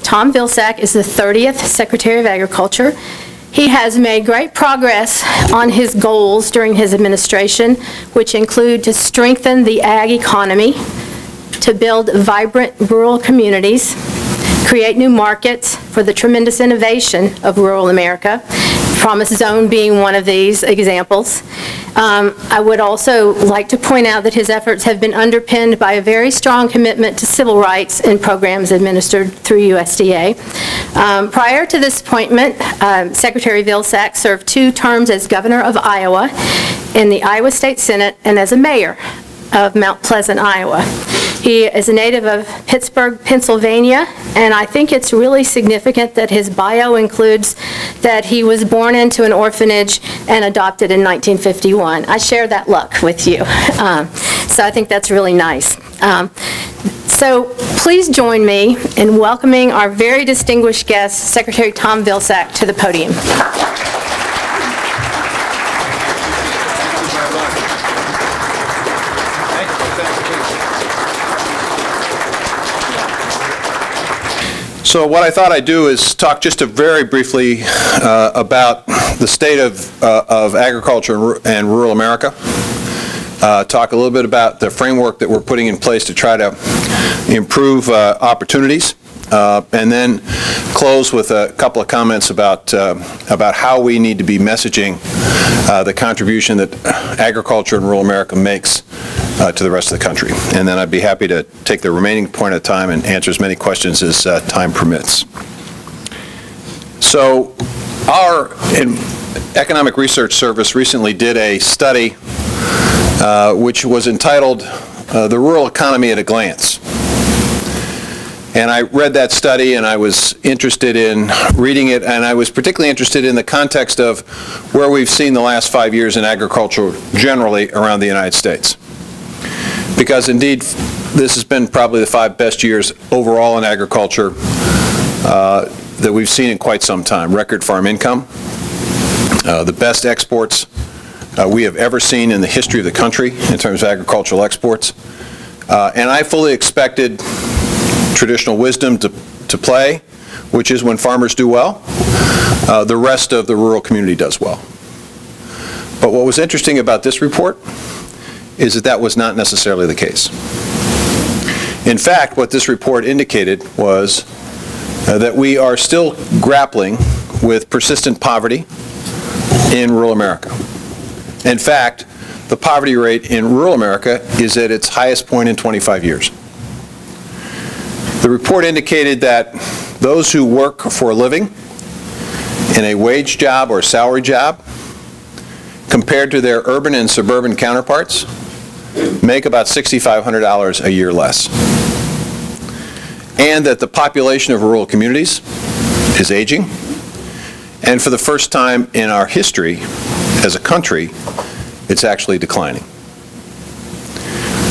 Tom Vilsack is the 30th Secretary of Agriculture. He has made great progress on his goals during his administration, which include to strengthen the ag economy, to build vibrant rural communities, create new markets for the tremendous innovation of rural America, Promise Zone being one of these examples. I would also like to point out that his efforts have been underpinned by a very strong commitment to civil rights and programs administered through USDA. Prior to this appointment, Secretary Vilsack served 2 terms as governor of Iowa in the Iowa State Senate and as a mayor of Mount Pleasant, Iowa. He is a native of Pittsburgh, Pennsylvania, and I think it's really significant that his bio includes that he was born into an orphanage and adopted in 1951. I share that luck with you, so I think that's really nice. So please join me in welcoming our very distinguished guest, Secretary Tom Vilsack, to the podium. So what I thought I'd do is talk just very briefly about the state of agriculture and rural America. Talk a little bit about the framework that we're putting in place to try to improve opportunities, and then close with a couple of comments about how we need to be messaging the contribution that agriculture in rural America makes to the rest of the country. And then I'd be happy to take the remaining point of time and answer as many questions as time permits. So our Economic Research Service recently did a study which was entitled The Rural Economy at a Glance. And I read that study and I was interested in reading it, and I was particularly interested in the context of where we've seen the last 5 years in agriculture generally around the United States. Because indeed, this has been probably the 5 best years overall in agriculture that we've seen in quite some time. Record farm income, the best exports we have ever seen in the history of the country in terms of agricultural exports. And I fully expected traditional wisdom to play, which is when farmers do well, the rest of the rural community does well. But what was interesting about this report is that that was not necessarily the case. In fact, what this report indicated was that we are still grappling with persistent poverty in rural America. In fact, the poverty rate in rural America is at its highest point in 25 years. The report indicated that those who work for a living in a wage job or salary job, compared to their urban and suburban counterparts, make about $6,500 a year less. And that the population of rural communities is aging, and for the first time in our history as a country, it's actually declining.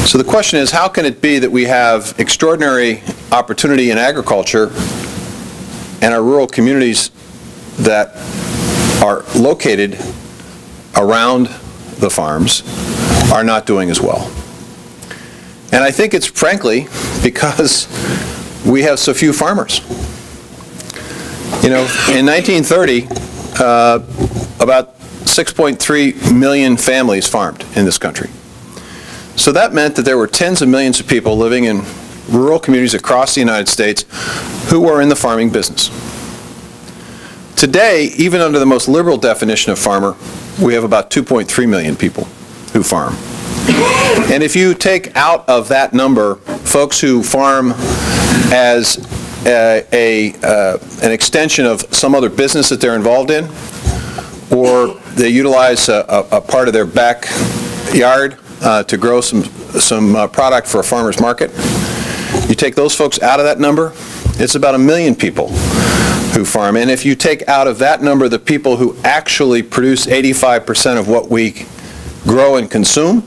So the question is, how can it be that we have extraordinary opportunity in agriculture and our rural communities that are located around the farms are not doing as well? And I think it's frankly because we have so few farmers. You know, in 1930, about 6.3 million families farmed in this country. So that meant that there were tens of millions of people living in rural communities across the United States who were in the farming business. Today, even under the most liberal definition of farmer, we have about 2.3 million people who farm. And if you take out of that number folks who farm as an extension of some other business that they're involved in, or they utilize a part of their backyard to grow some product for a farmer's market, you take those folks out of that number, it's about 1 million people who farm. And if you take out of that number the people who actually produce 85% of what we grow and consume,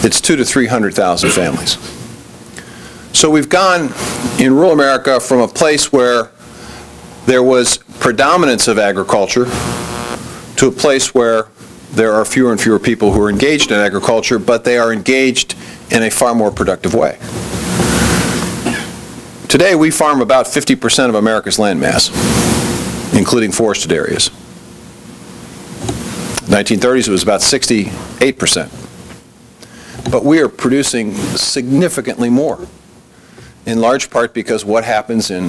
it's 200,000 to 300,000 families. So we've gone in rural America from a place where there was predominance of agriculture to a place where there are fewer and fewer people who are engaged in agriculture, but they are engaged in a far more productive way. Today, we farm about 50% of America's land mass, including forested areas. 1930s, it was about 68%. But we are producing significantly more, in large part because what happens in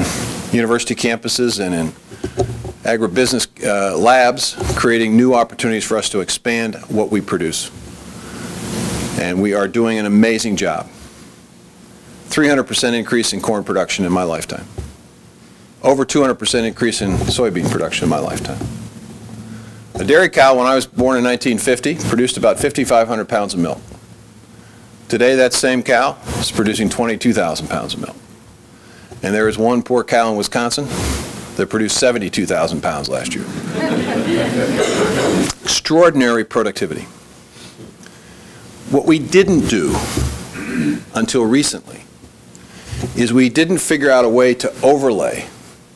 university campuses and in agribusiness labs, creating new opportunities for us to expand what we produce. And we are doing an amazing job. 300% increase in corn production in my lifetime. Over 200% increase in soybean production in my lifetime. A dairy cow, when I was born in 1950, produced about 5,500 pounds of milk. Today, that same cow is producing 22,000 pounds of milk. And there is one poor cow in Wisconsin that produced 72,000 pounds last year. Extraordinary productivity. What we didn't do until recently is we didn't figure out a way to overlay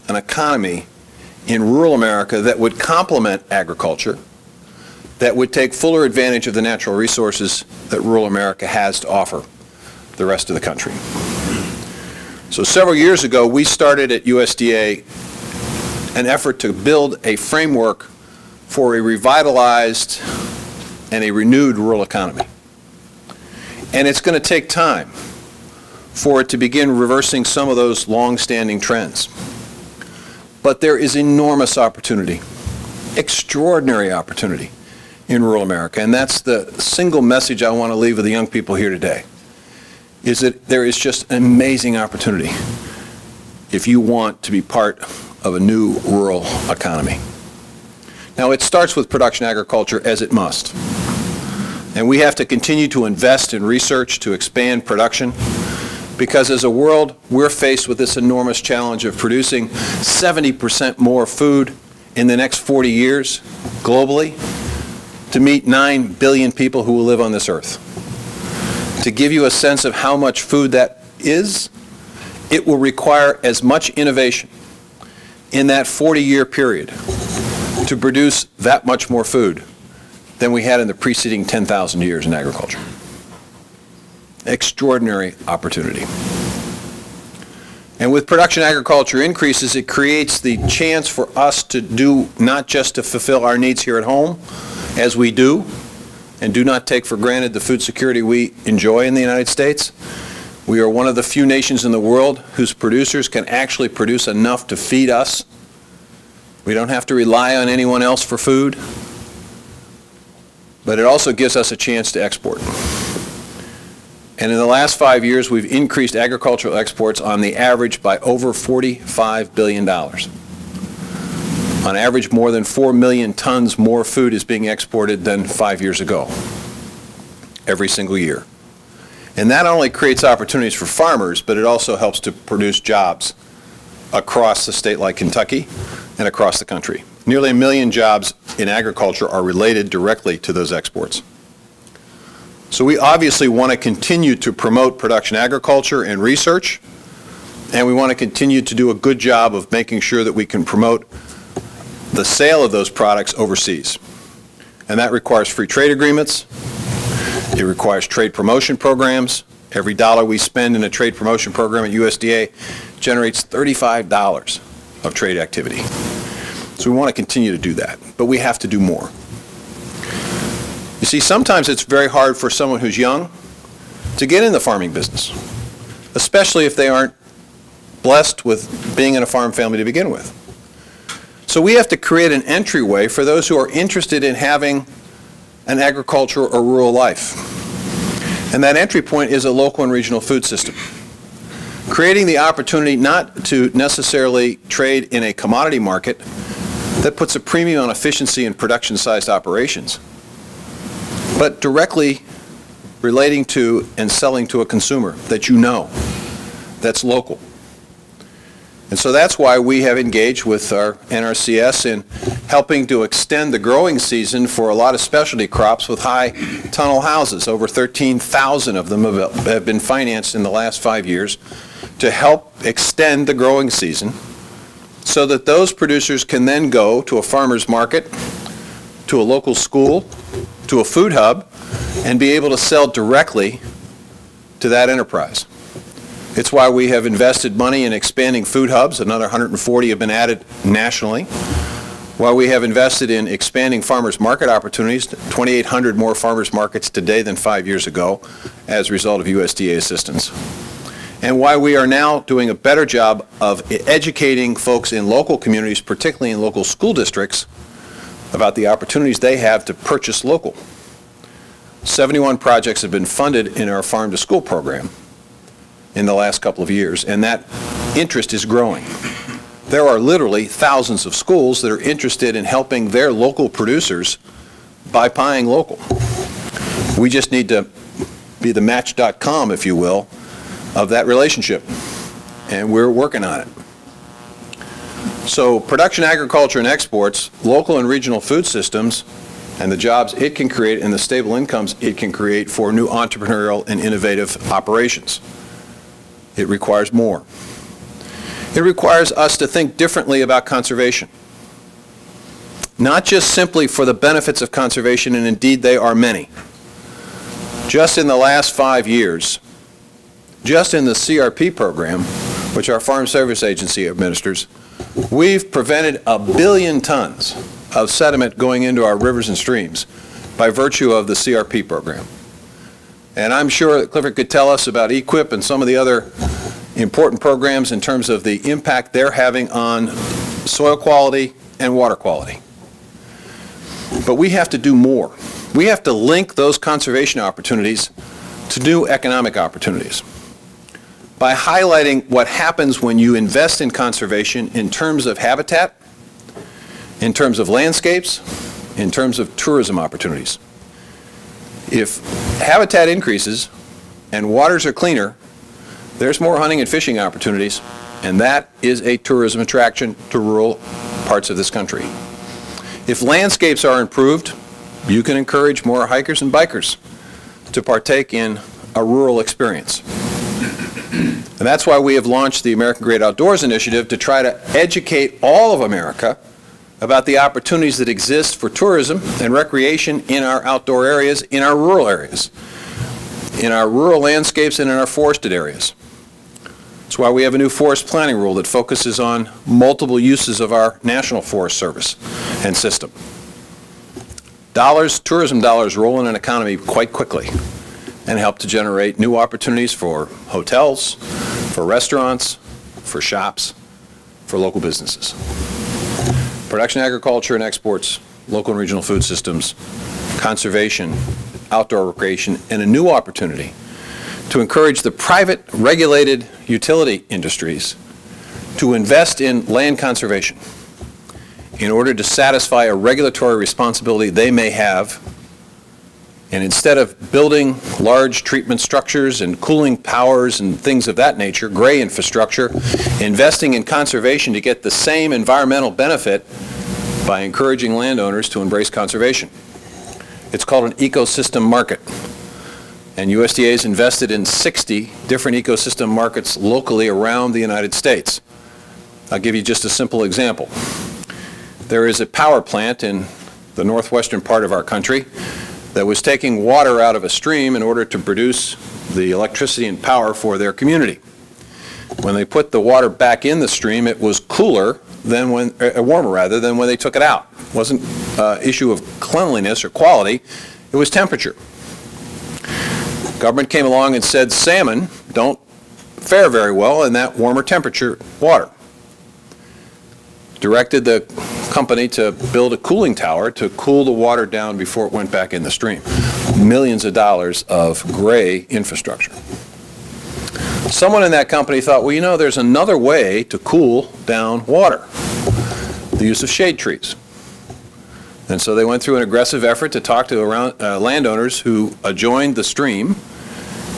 an economy in rural America that would complement agriculture, that would take fuller advantage of the natural resources that rural America has to offer the rest of the country. So several years ago, we started at USDA an effort to build a framework for a revitalized and a renewed rural economy. And it's going to take time for it to begin reversing some of those long-standing trends. But there is enormous opportunity, extraordinary opportunity in rural America. And that's the single message I want to leave with the young people here today, is that there is just an amazing opportunity if you want to be part of a new rural economy. Now, it starts with production agriculture, as it must. And we have to continue to invest in research to expand production, because as a world, we're faced with this enormous challenge of producing 70% more food in the next 40 years globally to meet 9 billion people who will live on this earth. To give you a sense of how much food that is, it will require as much innovation in that 40-year period to produce that much more food than we had in the preceding 10,000 years in agriculture. Extraordinary opportunity. And with production agriculture increases, it creates the chance for us to do, not just to fulfill our needs here at home, as we do, and do not take for granted the food security we enjoy in the United States. We are one of the few nations in the world whose producers can actually produce enough to feed us. We don't have to rely on anyone else for food. But it also gives us a chance to export. And in the last 5 years, we've increased agricultural exports on the average by over $45 billion. On average, more than 4 million tons more food is being exported than 5 years ago, every single year. And that not only creates opportunities for farmers, but it also helps to produce jobs across a state like Kentucky and across the country. Nearly 1 million jobs in agriculture are related directly to those exports. So we obviously want to continue to promote production agriculture and research, and we want to continue to do a good job of making sure that we can promote the sale of those products overseas. And that requires free trade agreements. It requires trade promotion programs. Every dollar we spend in a trade promotion program at USDA generates $35 of trade activity. So we want to continue to do that, but we have to do more. You see, sometimes it's very hard for someone who's young to get in the farming business, especially if they aren't blessed with being in a farm family to begin with. So we have to create an entryway for those who are interested in having an agricultural or rural life. And that entry point is a local and regional food system. Creating the opportunity not to necessarily trade in a commodity market that puts a premium on efficiency and production-sized operations, but directly relating to and selling to a consumer that you know, that's local. And so that's why we have engaged with our NRCS in helping to extend the growing season for a lot of specialty crops with high tunnel houses. Over 13,000 of them have been financed in the last 5 years to help extend the growing season so that those producers can then go to a farmer's market, to a local school, to a food hub, and be able to sell directly to that enterprise. It's why we have invested money in expanding food hubs. Another 140 have been added nationally. Why we have invested in expanding farmers market opportunities, 2,800 more farmers markets today than 5 years ago as a result of USDA assistance. And why we are now doing a better job of educating folks in local communities, particularly in local school districts, about the opportunities they have to purchase local. 71 projects have been funded in our Farm to School program in the last couple of years, and that interest is growing. There are literally thousands of schools that are interested in helping their local producers by buying local. We just need to be the match.com, if you will, of that relationship, and we're working on it. So production, agriculture, and exports, local and regional food systems, and the jobs it can create and the stable incomes it can create for new entrepreneurial and innovative operations. It requires more. It requires us to think differently about conservation. Not just simply for the benefits of conservation, and indeed they are many. Just in the last 5 years, just in the CRP program, which our Farm Service Agency administers, we've prevented 1 billion tons of sediment going into our rivers and streams by virtue of the CRP program. And I'm sure that Clifford could tell us about EQIP and some of the other important programs in terms of the impact they're having on soil quality and water quality. But we have to do more. We have to link those conservation opportunities to new economic opportunities by highlighting what happens when you invest in conservation in terms of habitat, in terms of landscapes, in terms of tourism opportunities. If habitat increases and waters are cleaner, there's more hunting and fishing opportunities, and that is a tourism attraction to rural parts of this country. If landscapes are improved, you can encourage more hikers and bikers to partake in a rural experience. And that's why we have launched the American Great Outdoors Initiative to try to educate all of America about the opportunities that exist for tourism and recreation in our outdoor areas, in our rural areas, in our rural landscapes, and in our forested areas. That's why we have a new forest planning rule that focuses on multiple uses of our National Forest Service and system. Tourism dollars roll in an economy quite quickly and help to generate new opportunities for hotels, for restaurants, for shops, for local businesses. Production, agriculture, and exports, local and regional food systems, conservation, outdoor recreation, and a new opportunity to encourage the private regulated utility industries to invest in land conservation in order to satisfy a regulatory responsibility they may have. And instead of building large treatment structures and cooling towers and things of that nature, gray infrastructure, investing in conservation to get the same environmental benefit by encouraging landowners to embrace conservation. It's called an ecosystem market. And USDA has invested in 60 different ecosystem markets locally around the United States. I'll give you just a simple example. There is a power plant in the northwestern part of our country that was taking water out of a stream in order to produce the electricity and power for their community. When they put the water back in the stream, it was cooler than warmer rather than when they took it out. It wasn't an issue of cleanliness or quality, it was temperature. Government came along and said salmon don't fare very well in that warmer temperature water. Directed the company to build a cooling tower to cool the water down before it went back in the stream. Millions of dollars of gray infrastructure. Someone in that company thought, well, you know, there's another way to cool down water, the use of shade trees. And so they went through an aggressive effort to talk to landowners who adjoined the stream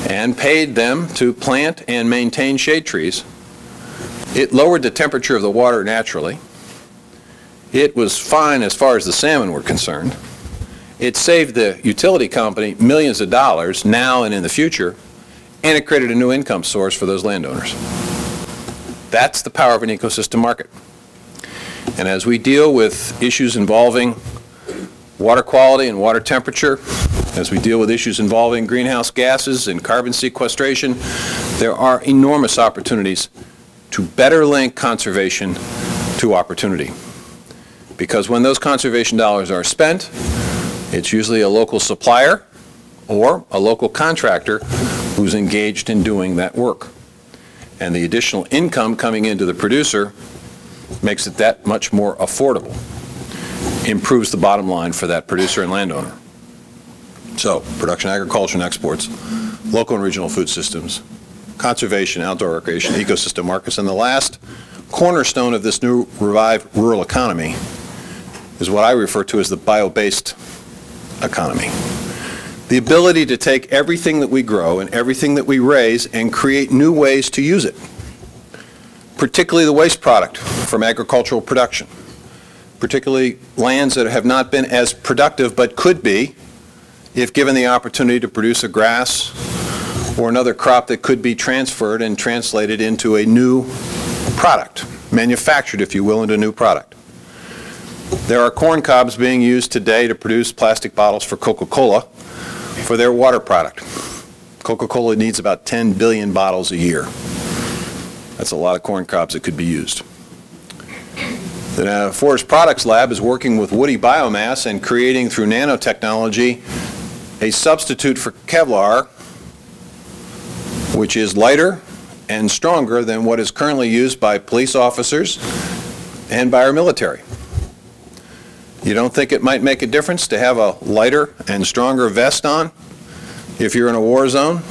and paid them to plant and maintain shade trees. It lowered the temperature of the water naturally. It was fine as far as the salmon were concerned. It saved the utility company millions of dollars now and in the future, and it created a new income source for those landowners. That's the power of an ecosystem market. And as we deal with issues involving water quality and water temperature, as we deal with issues involving greenhouse gases and carbon sequestration, there are enormous opportunities to better link conservation to opportunity. Because when those conservation dollars are spent, it's usually a local supplier or a local contractor who's engaged in doing that work. And the additional income coming into the producer makes it that much more affordable, improves the bottom line for that producer and landowner. So, production, agriculture, and exports, local and regional food systems, conservation, outdoor recreation, ecosystem markets, and the last cornerstone of this new revived rural economy is what I refer to as the bio-based economy. The ability to take everything that we grow and everything that we raise and create new ways to use it, particularly the waste product from agricultural production, particularly lands that have not been as productive but could be if given the opportunity to produce a grass or another crop that could be transferred and translated into a new product, manufactured, if you will, into a new product. There are corn cobs being used today to produce plastic bottles for Coca-Cola for their water product. Coca-Cola needs about 10 billion bottles a year. That's a lot of corn cobs that could be used. The Forest Products Lab is working with woody biomass and creating through nanotechnology a substitute for Kevlar, which is lighter and stronger than what is currently used by police officers and by our military. You don't think it might make a difference to have a lighter and stronger vest on if you're in a war zone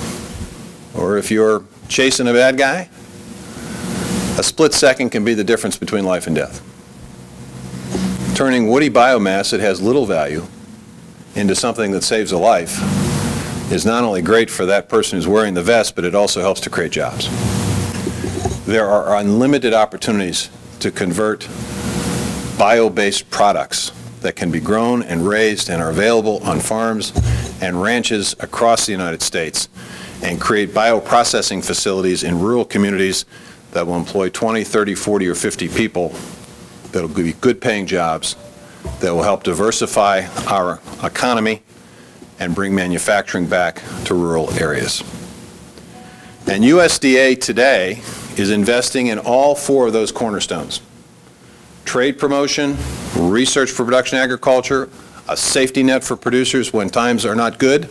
or if you're chasing a bad guy? A split second can be the difference between life and death. Turning woody biomass that has little value into something that saves a life is not only great for that person who's wearing the vest, but it also helps to create jobs. There are unlimited opportunities to convert bio-based products that can be grown and raised and are available on farms and ranches across the United States and create bioprocessing facilities in rural communities that will employ 20, 30, 40, or 50 people that will be good paying jobs that will help diversify our economy and bring manufacturing back to rural areas. And USDA today is investing in all four of those cornerstones: trade promotion, research for production agriculture, a safety net for producers when times are not good,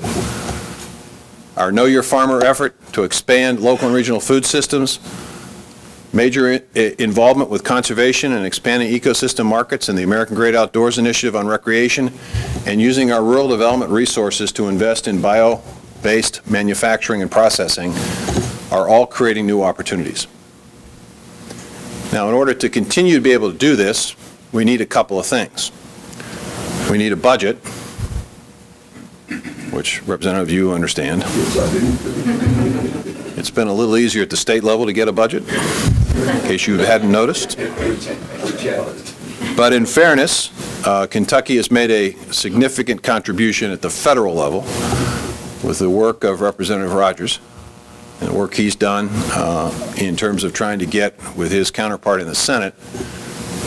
our Know Your Farmer effort to expand local and regional food systems, major involvement with conservation and expanding ecosystem markets and the American Great Outdoors Initiative on recreation, and using our rural development resources to invest in bio-based manufacturing and processing are all creating new opportunities. Now, in order to continue to be able to do this, we need a couple of things. We need a budget, which Representative, you understand. It's been a little easier at the state level to get a budget, in case you hadn't noticed. But in fairness, Kentucky has made a significant contribution at the federal level with the work of Representative Rogers and the work he's done in terms of trying to get, with his counterpart in the Senate,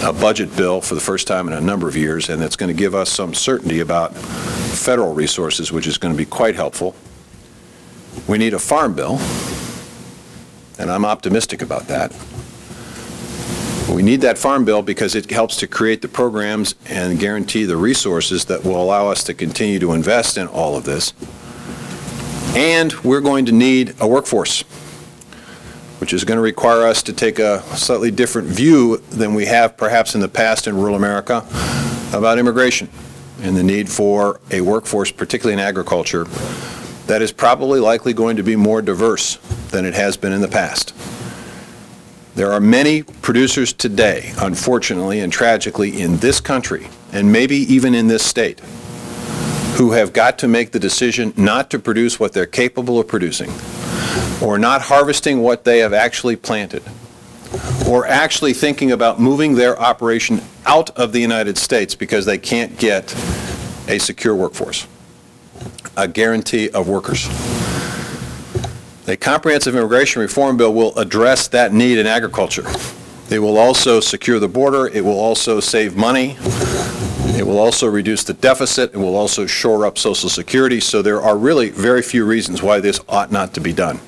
a budget bill for the first time in a number of years, and that's going to give us some certainty about federal resources, which is going to be quite helpful. We need a farm bill, and I'm optimistic about that. We need that farm bill because it helps to create the programs and guarantee the resources that will allow us to continue to invest in all of this. And we're going to need a workforce, which is going to require us to take a slightly different view than we have perhaps in the past in rural America about immigration and the need for a workforce, particularly in agriculture, that is probably likely going to be more diverse than it has been in the past. There are many producers today, unfortunately and tragically, in this country, and maybe even in this state, who have got to make the decision not to produce what they're capable of producing, or not harvesting what they have actually planted, or actually thinking about moving their operation out of the United States because they can't get a secure workforce, a guarantee of workers. A comprehensive immigration reform bill will address that need in agriculture. It will also secure the border. It will also save money. It will also reduce the deficit. It will also shore up Social Security. So there are really very few reasons why this ought not to be done.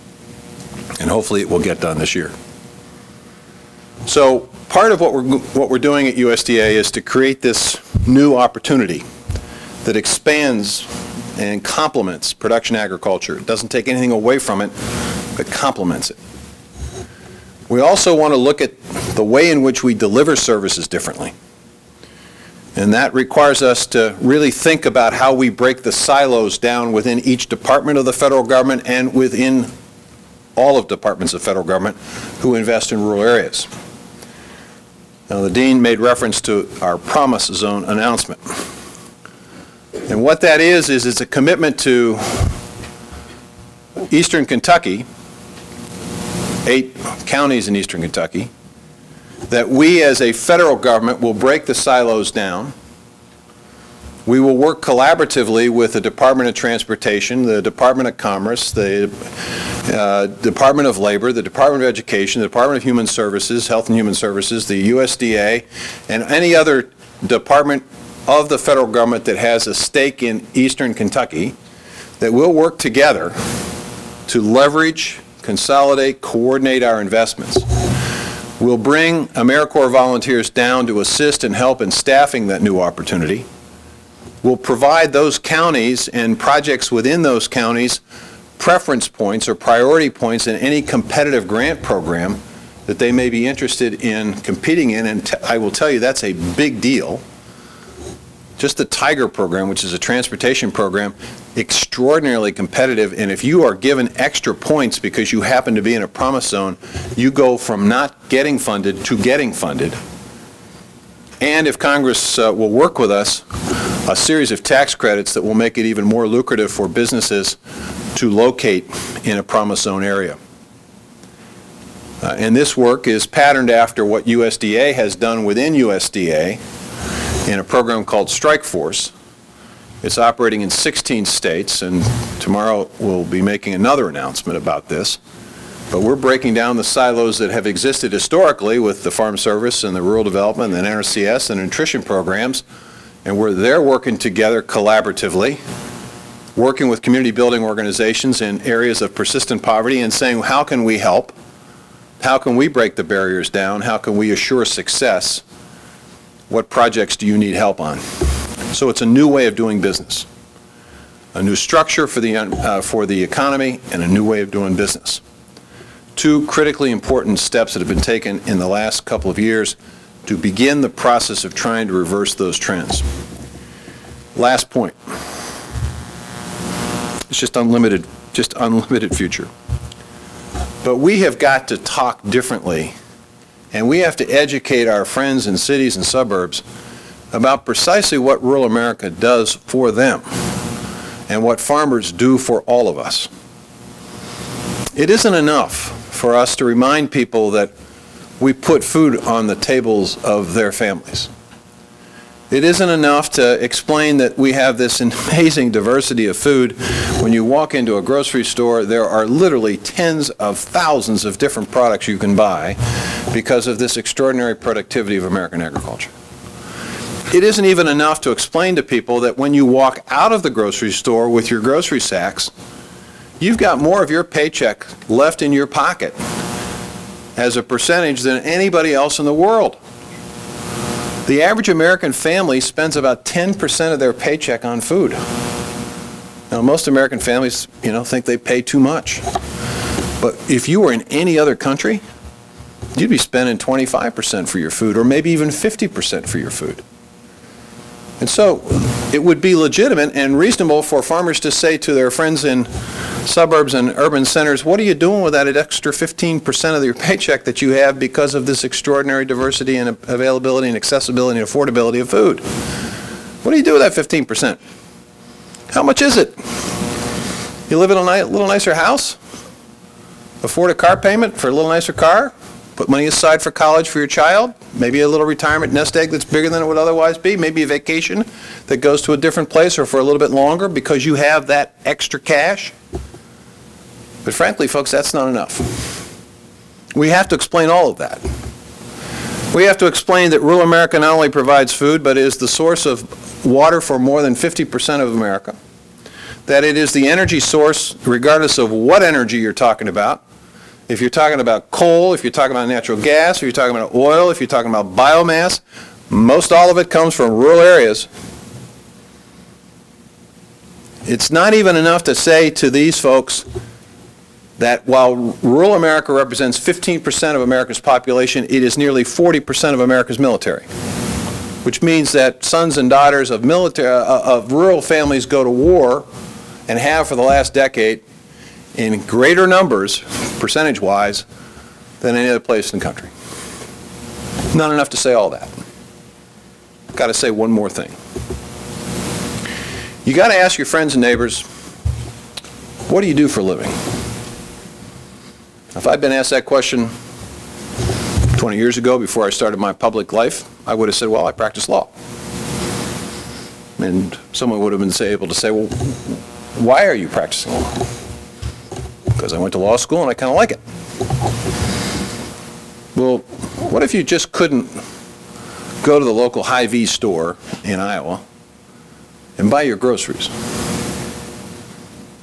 And hopefully it will get done this year. So part of what we're doing at USDA is to create this new opportunity that expands and complements production agriculture. It doesn't take anything away from it, but complements it. We also want to look at the way in which we deliver services differently. And that requires us to really think about how we break the silos down within each department of the federal government and within all of departments of federal government who invest in rural areas. Now, the Dean made reference to our Promise Zone announcement. And what that is it's a commitment to Eastern Kentucky, 8 counties in Eastern Kentucky, that we as a federal government will break the silos down. We will work collaboratively with the Department of Transportation, the Department of Commerce, the Department of Labor, the Department of Education, the Department of Human Services, Health and Human Services, the USDA, and any other department of the federal government that has a stake in Eastern Kentucky, that will work together to leverage, consolidate, coordinate our investments. We'll bring AmeriCorps volunteers down to assist and help in staffing that new opportunity. We'll provide those counties and projects within those counties preference points or priority points in any competitive grant program that they may be interested in competing in, and I will tell you that's a big deal. Just the Tiger program, which is a transportation program, extraordinarily competitive, and if you are given extra points because you happen to be in a promise zone, you go from not getting funded to getting funded. And if Congress will work with us, a series of tax credits that will make it even more lucrative for businesses to locate in a promise zone area. And this work is patterned after what USDA has done within USDA in a program called Strike Force. It's operating in 16 states, and tomorrow we'll be making another announcement about this. But we're breaking down the silos that have existed historically with the Farm Service and the Rural Development and NRCS and nutrition programs, and where they're working together collaboratively, working with community building organizations in areas of persistent poverty and saying, how can we help? How can we break the barriers down? How can we assure success? What projects do you need help on? So it's a new way of doing business, a new structure for the economy, and a new way of doing business. Two critically important steps that have been taken in the last couple of years to begin the process of trying to reverse those trends. Last point. It's just unlimited future. But we have got to talk differently, and we have to educate our friends in cities and suburbs about precisely what rural America does for them and what farmers do for all of us. It isn't enough for us to remind people that we put food on the tables of their families. It isn't enough to explain that we have this amazing diversity of food. When you walk into a grocery store, there are literally tens of thousands of different products you can buy because of this extraordinary productivity of American agriculture. It isn't even enough to explain to people that when you walk out of the grocery store with your grocery sacks, you've got more of your paycheck left in your pocket as a percentage than anybody else in the world. The average American family spends about 10% of their paycheck on food. Now, most American families, think they pay too much. But if you were in any other country, you'd be spending 25% for your food, or maybe even 50% for your food. And so it would be legitimate and reasonable for farmers to say to their friends in suburbs and urban centers, what are you doing with that extra 15% of your paycheck that you have because of this extraordinary diversity and availability and accessibility and affordability of food? What do you do with that 15%? How much is it? You live in a little nicer house? Afford a car payment for a little nicer car? Put money aside for college for your child? Maybe a little retirement nest egg that's bigger than it would otherwise be? Maybe a vacation that goes to a different place or for a little bit longer because you have that extra cash? But frankly, folks, that's not enough. We have to explain all of that. We have to explain that rural America not only provides food, but is the source of water for more than 50% of America. That it is the energy source, regardless of what energy you're talking about, if you're talking about coal, if you're talking about natural gas, if you're talking about oil, if you're talking about biomass, most all of it comes from rural areas. It's not even enough to say to these folks that while rural America represents 15% of America's population, it is nearly 40% of America's military, which means that sons and daughters of rural families go to war and have for the last decade in greater numbers, percentage-wise, than any other place in the country. Not enough to say all that. Got to say one more thing. You got to ask your friends and neighbors, what do you do for a living? If I'd been asked that question 20 years ago before I started my public life, I would have said, well, I practice law. And someone would have been able to say, well, why are you practicing law? Because I went to law school and I kind of like it. Well, what if you just couldn't go to the local Hy-Vee store in Iowa and buy your groceries?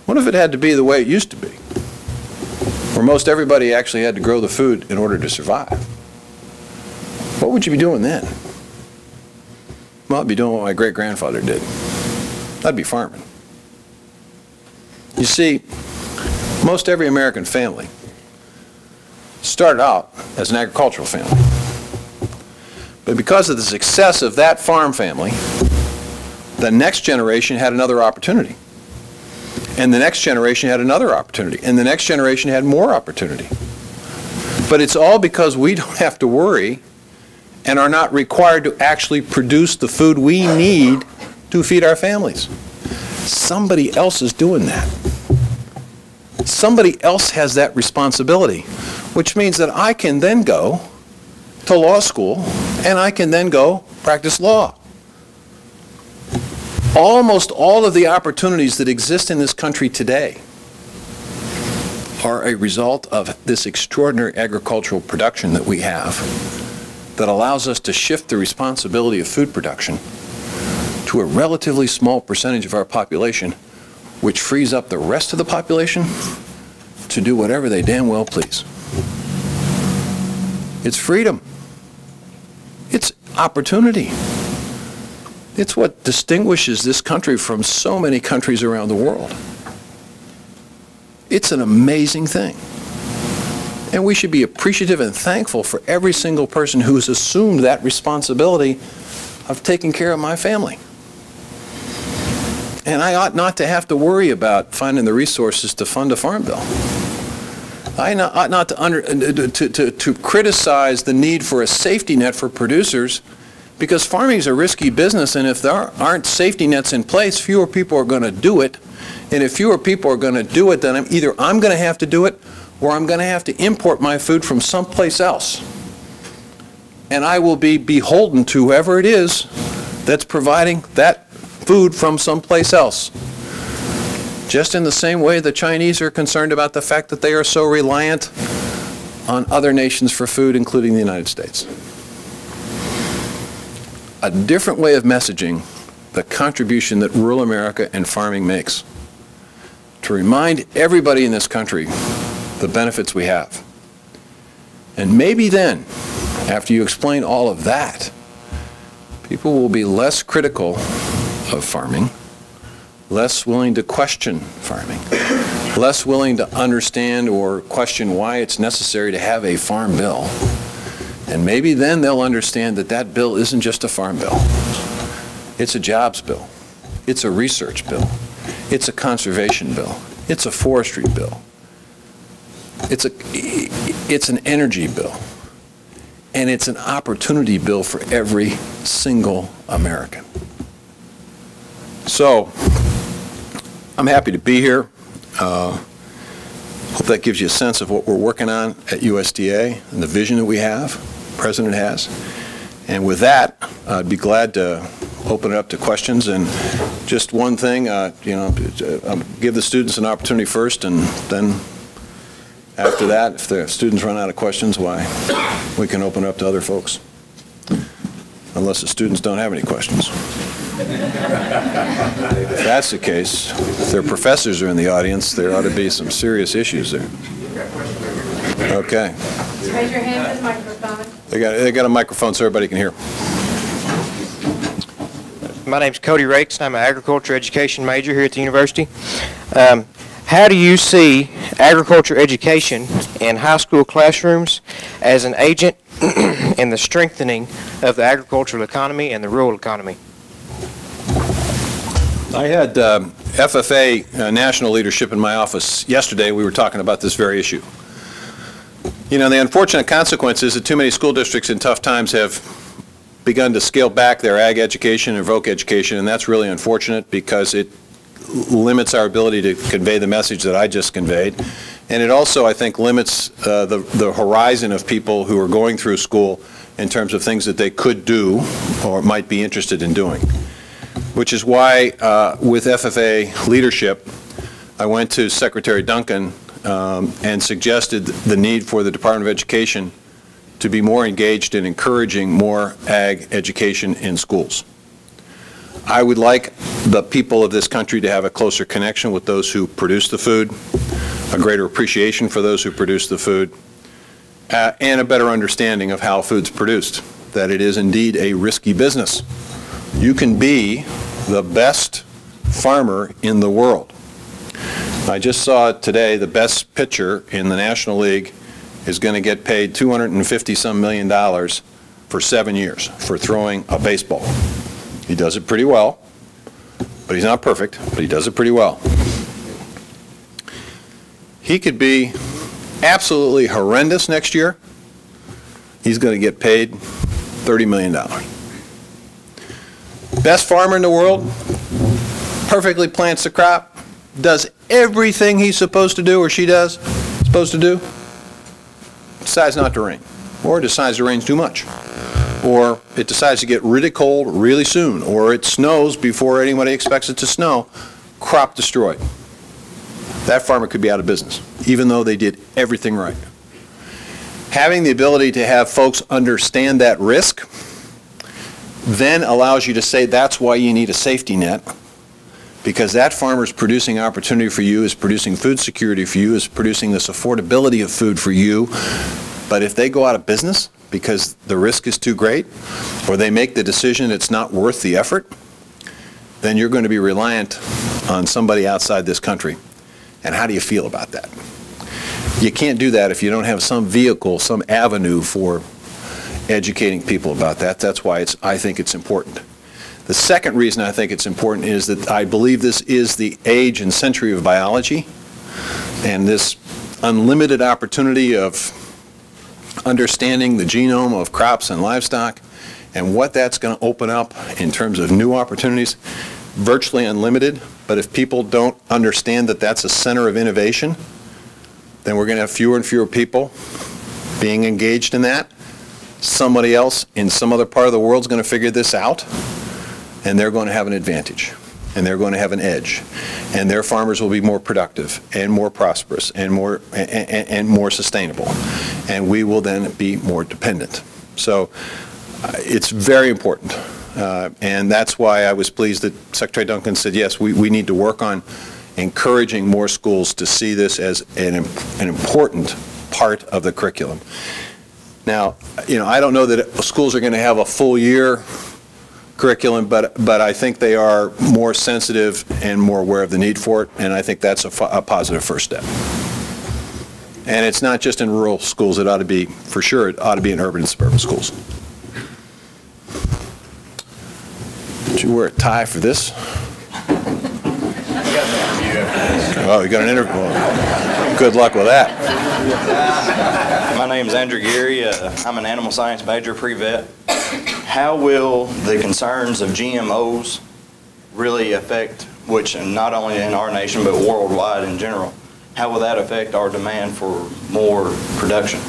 What if it had to be the way it used to be, where most everybody actually had to grow the food in order to survive? What would you be doing then? Well, I'd be doing what my great-grandfather did. I'd be farming. You see, most every American family started out as an agricultural family. But because of the success of that farm family, the next generation had another opportunity. And the next generation had another opportunity. And the next generation had more opportunity. But it's all because we don't have to worry and are not required to actually produce the food we need to feed our families. Somebody else is doing that. Somebody else has that responsibility, which means that I can then go to law school and I can then go practice law. Almost all of the opportunities that exist in this country today are a result of this extraordinary agricultural production that we have that allows us to shift the responsibility of food production to a relatively small percentage of our population, which frees up the rest of the population to do whatever they damn well please. It's freedom. It's opportunity. It's what distinguishes this country from so many countries around the world. It's an amazing thing. And we should be appreciative and thankful for every single person who's assumed that responsibility of taking care of my family. And I ought not to have to worry about finding the resources to fund a farm bill. I ought not to criticize the need for a safety net for producers, because farming is a risky business, and if there aren't safety nets in place, fewer people are going to do it. And if fewer people are going to do it, then either I'm going to have to do it, or I'm going to have to import my food from someplace else. And I will be beholden to whoever it is that's providing that food from someplace else. Just in the same way the Chinese are concerned about the fact that they are so reliant on other nations for food, including the United States. A different way of messaging the contribution that rural America and farming makes to remind everybody in this country the benefits we have. And maybe then, after you explain all of that, people will be less critical of farming, less willing to question farming, less willing to understand or question why it's necessary to have a farm bill. And maybe then they'll understand that that bill isn't just a farm bill. It's a jobs bill. It's a research bill. It's a conservation bill. It's a forestry bill. It's an energy bill. And it's an opportunity bill for every single American. So, I'm happy to be here. Hope that gives you a sense of what we're working on at USDA and the vision that we have, the President has. And with that, I'd be glad to open it up to questions. And just one thing, give the students an opportunity first, and then after that, if the students run out of questions, why, we can open it up to other folks. Unless the students don't have any questions. If that's the case, if their professors are in the audience, there ought to be some serious issues there. Okay. Just raise your hand for the microphone. They got a microphone so everybody can hear. My name's Cody Rakes, and I'm an agriculture education major here at the university. How do you see agriculture education in high school classrooms as an agent in the strengthening of the agricultural economy and the rural economy? I had FFA national leadership in my office yesterday. We were talking about this very issue. You know, the unfortunate consequence is that too many school districts in tough times have begun to scale back their ag education and voc education, and that's really unfortunate because it limits our ability to convey the message that I just conveyed. And it also, I think, limits the horizon of people who are going through school in terms of things that they could do or might be interested in doing. Which is why, with FFA leadership, I went to Secretary Duncan and suggested the need for the Department of Education to be more engaged in encouraging more ag education in schools. I would like the people of this country to have a closer connection with those who produce the food, a greater appreciation for those who produce the food, and a better understanding of how food's produced, that it is indeed a risky business. You can be the best farmer in the world. I just saw today the best pitcher in the National League is going to get paid $250-some million for 7 years for throwing a baseball. He does it pretty well, but he's not perfect, but he does it pretty well. He could be absolutely horrendous next year. He's going to get paid $30 million. Best farmer in the world, perfectly plants the crop, does everything he's supposed to do or she does, supposed to do, decides not to rain, or decides to rain too much, or it decides to get really cold really soon, or it snows before anybody expects it to snow, crop destroyed. That farmer could be out of business, even though they did everything right. Having the ability to have folks understand that risk then allows you to say that's why you need a safety net, because that farmer's producing opportunity for you, is producing food security for you, is producing this affordability of food for you. But if they go out of business because the risk is too great, or they make the decision it's not worth the effort, then you're going to be reliant on somebody outside this country. And how do you feel about that? You can't do that if you don't have some vehicle, some avenue for educating people about that. That's why I think it's important. The second reason I think it's important is that I believe this is the age and century of biology, and this unlimited opportunity of understanding the genome of crops and livestock and what that's going to open up in terms of new opportunities, virtually unlimited. But if people don't understand that that's a center of innovation, then we're going to have fewer and fewer people being engaged in that. Somebody else in some other part of the world is going to figure this out, and they're going to have an advantage, and they're going to have an edge, and their farmers will be more productive and more prosperous and more sustainable, and we will then be more dependent. So it's very important, and that's why I was pleased that Secretary Duncan said, yes, we need to work on encouraging more schools to see this as an important part of the curriculum. Now, you know, I don't know that schools are going to have a full year curriculum, but I think they are more sensitive and more aware of the need for it, and I think that's a positive first step. And it's not just in rural schools. It ought to be, for sure, it ought to be in urban and suburban schools. Did you wear a tie for this? Oh, you got an interview. Well, good luck with that. My name is Andrew Geary. I'm an animal science major, pre-vet. How will the concerns of GMOs really affect, which not only in our nation but worldwide in general, how will that affect our demand for more production?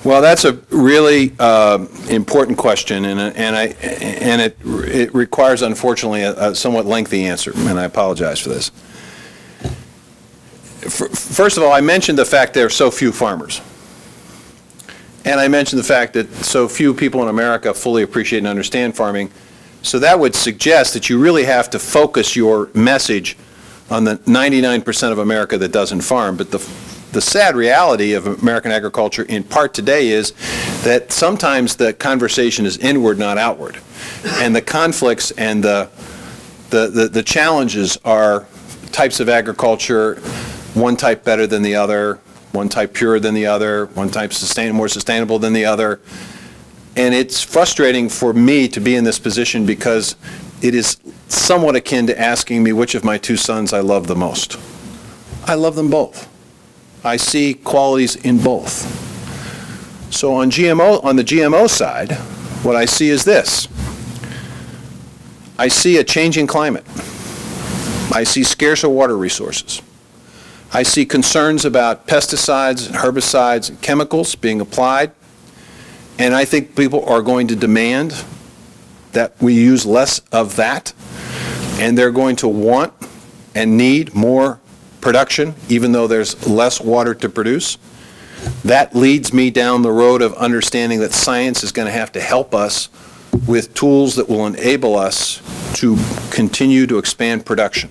Well, that's a really important question, and it requires, unfortunately, a somewhat lengthy answer, and I apologize for this. First of all, I mentioned the fact there are so few farmers. And I mentioned the fact that so few people in America fully appreciate and understand farming. So that would suggest that you really have to focus your message on the 99% of America that doesn't farm. But the sad reality of American agriculture in part today is that sometimes the conversation is inward, not outward. And the conflicts and the challenges are types of agriculture, one type better than the other, one type purer than the other, one type more sustainable than the other. And it's frustrating for me to be in this position because it is somewhat akin to asking me which of my two sons I love the most. I love them both. I see qualities in both. So on the GMO side, what I see is this. I see a changing climate. I see scarcer water resources. I see concerns about pesticides, and herbicides, and chemicals being applied. And I think people are going to demand that we use less of that. And they're going to want and need more production, even though there's less water to produce. That leads me down the road of understanding that science is going to have to help us with tools that will enable us to continue to expand production,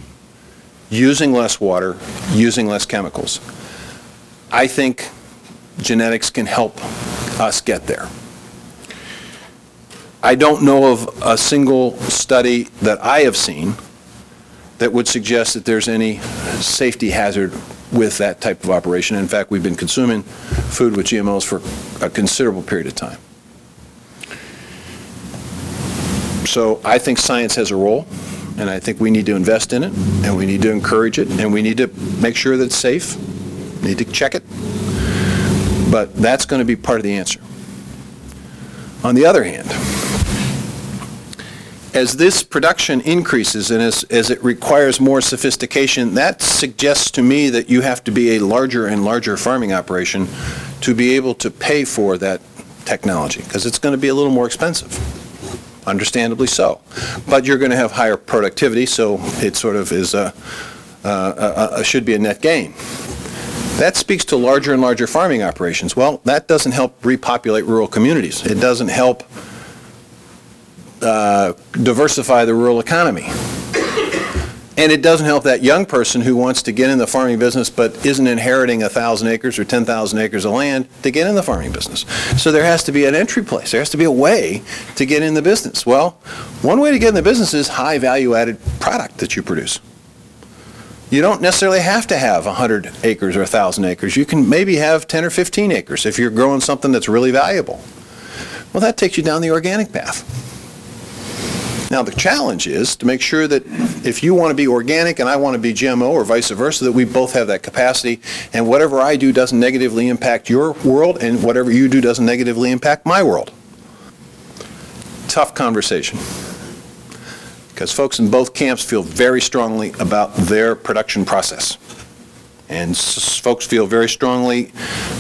using less water, using less chemicals. I think genetics can help us get there. I don't know of a single study that I have seen that would suggest that there's any safety hazard with that type of operation. In fact, we've been consuming food with GMOs for a considerable period of time. So I think science has a role, and I think we need to invest in it, and we need to encourage it, and we need to make sure that it's safe. We need to check it. But that's going to be part of the answer. On the other hand, as this production increases and as it requires more sophistication, that suggests to me that you have to be a larger and larger farming operation to be able to pay for that technology, because it's going to be a little more expensive, understandably so. But you're going to have higher productivity, so it sort of is should be a net gain. That speaks to larger and larger farming operations. Well, that doesn't help repopulate rural communities. It doesn't help diversify the rural economy. And it doesn't help that young person who wants to get in the farming business but isn't inheriting 1,000 acres or 10,000 acres of land to get in the farming business. So there has to be an entry place. There has to be a way to get in the business. Well, one way to get in the business is high value-added product that you produce. You don't necessarily have to have 100 acres or 1,000 acres. You can maybe have 10 or 15 acres if you're growing something that's really valuable. Well, that takes you down the organic path. Now, the challenge is to make sure that if you want to be organic and I want to be GMO or vice versa, that we both have that capacity, and whatever I do doesn't negatively impact your world, and whatever you do doesn't negatively impact my world. Tough conversation, because folks in both camps feel very strongly about their production process. And folks feel very strongly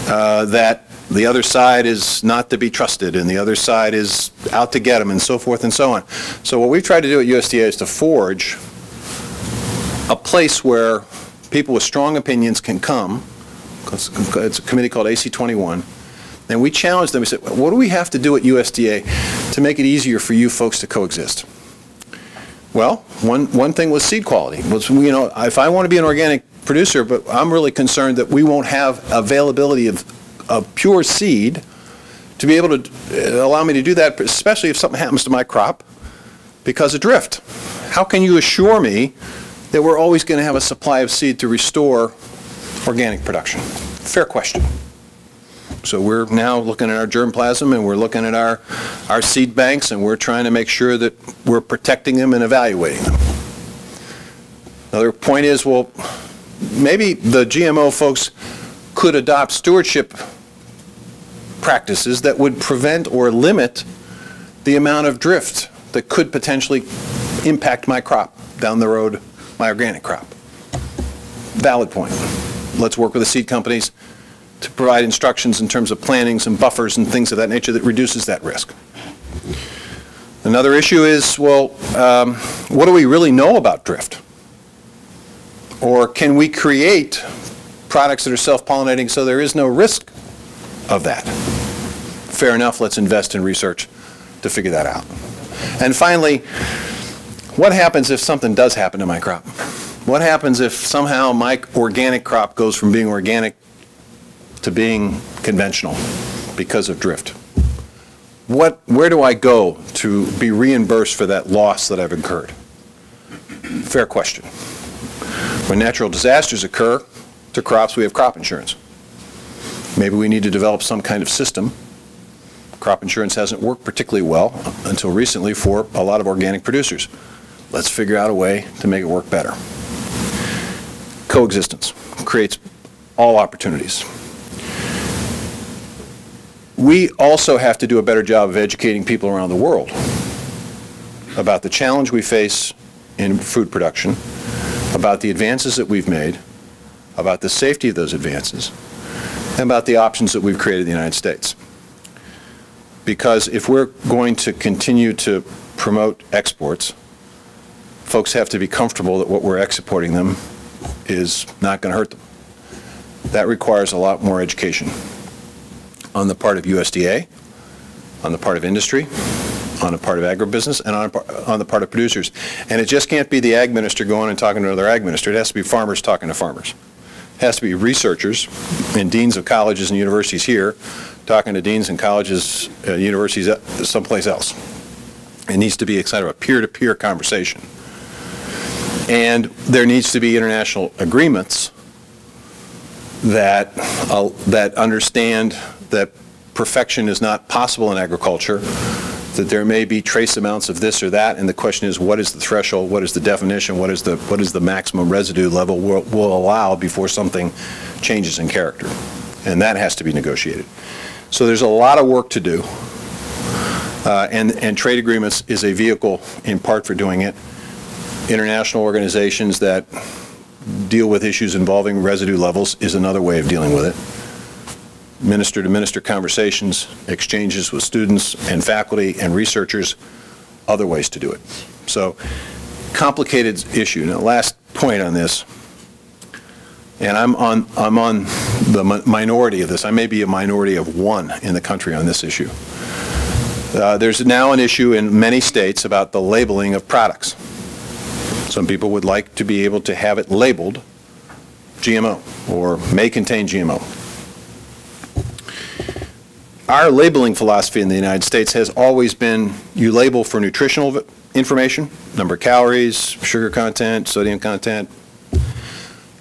that the other side is not to be trusted, and the other side is out to get them, and so forth and so on. So what we've tried to do at USDA is to forge a place where people with strong opinions can come. It's a committee called AC21. And we challenged them. We said, what do we have to do at USDA to make it easier for you folks to coexist? Well, one thing was seed quality. Was, you know, if I want to be an organic producer, but I'm really concerned that we won't have availability of pure seed to be able to allow me to do that, especially if something happens to my crop because of drift. How can you assure me that we're always going to have a supply of seed to restore organic production? Fair question. So we're now looking at our germplasm, and we're looking at our seed banks, and we're trying to make sure that we're protecting them and evaluating them. Another point is, well, maybe the GMO folks could adopt stewardship practices that would prevent or limit the amount of drift that could potentially impact my crop down the road, my organic crop. Valid point. Let's work with the seed companies to provide instructions in terms of plantings and buffers and things of that nature that reduces that risk. Another issue is, well, what do we really know about drift? Or can we create products that are self-pollinating so there is no risk of that? Fair enough, let's invest in research to figure that out. And finally, what happens if something does happen to my crop? What happens if somehow my organic crop goes from being organic to being conventional because of drift? Where do I go to be reimbursed for that loss that I've incurred? Fair question. When natural disasters occur to crops, we have crop insurance. Maybe we need to develop some kind of system. Crop insurance hasn't worked particularly well until recently for a lot of organic producers. Let's figure out a way to make it work better. Coexistence creates all opportunities. We also have to do a better job of educating people around the world about the challenge we face in food production, about the advances that we've made, about the safety of those advances, and about the options that we've created in the United States. Because if we're going to continue to promote exports, folks have to be comfortable that what we're exporting them is not going to hurt them. That requires a lot more education on the part of USDA, on the part of industry, on the part of agribusiness, and on the part of producers. And it just can't be the ag minister going and talking to another ag minister. It has to be farmers talking to farmers. It has to be researchers and deans of colleges and universities here talking to deans and colleges, universities someplace else. It needs to be kind of a peer-to-peer conversation. And there needs to be international agreements that understand that perfection is not possible in agriculture, that there may be trace amounts of this or that, and the question is, what is the threshold, what is the definition, what is the maximum residue level we'll allow before something changes in character? And that has to be negotiated. So there's a lot of work to do, and trade agreements is a vehicle in part for doing it. International organizations that deal with issues involving residue levels is another way of dealing with it. Minister-to-minister conversations, exchanges with students and faculty and researchers, other ways to do it. So, complicated issue. Now, last point on this, and I'm on the minority of this. I may be a minority of one in the country on this issue. There's now an issue in many states about the labeling of products. Some people would like to be able to have it labeled GMO or may contain GMO. Our labeling philosophy in the United States has always been you label for nutritional information, number of calories, sugar content, sodium content,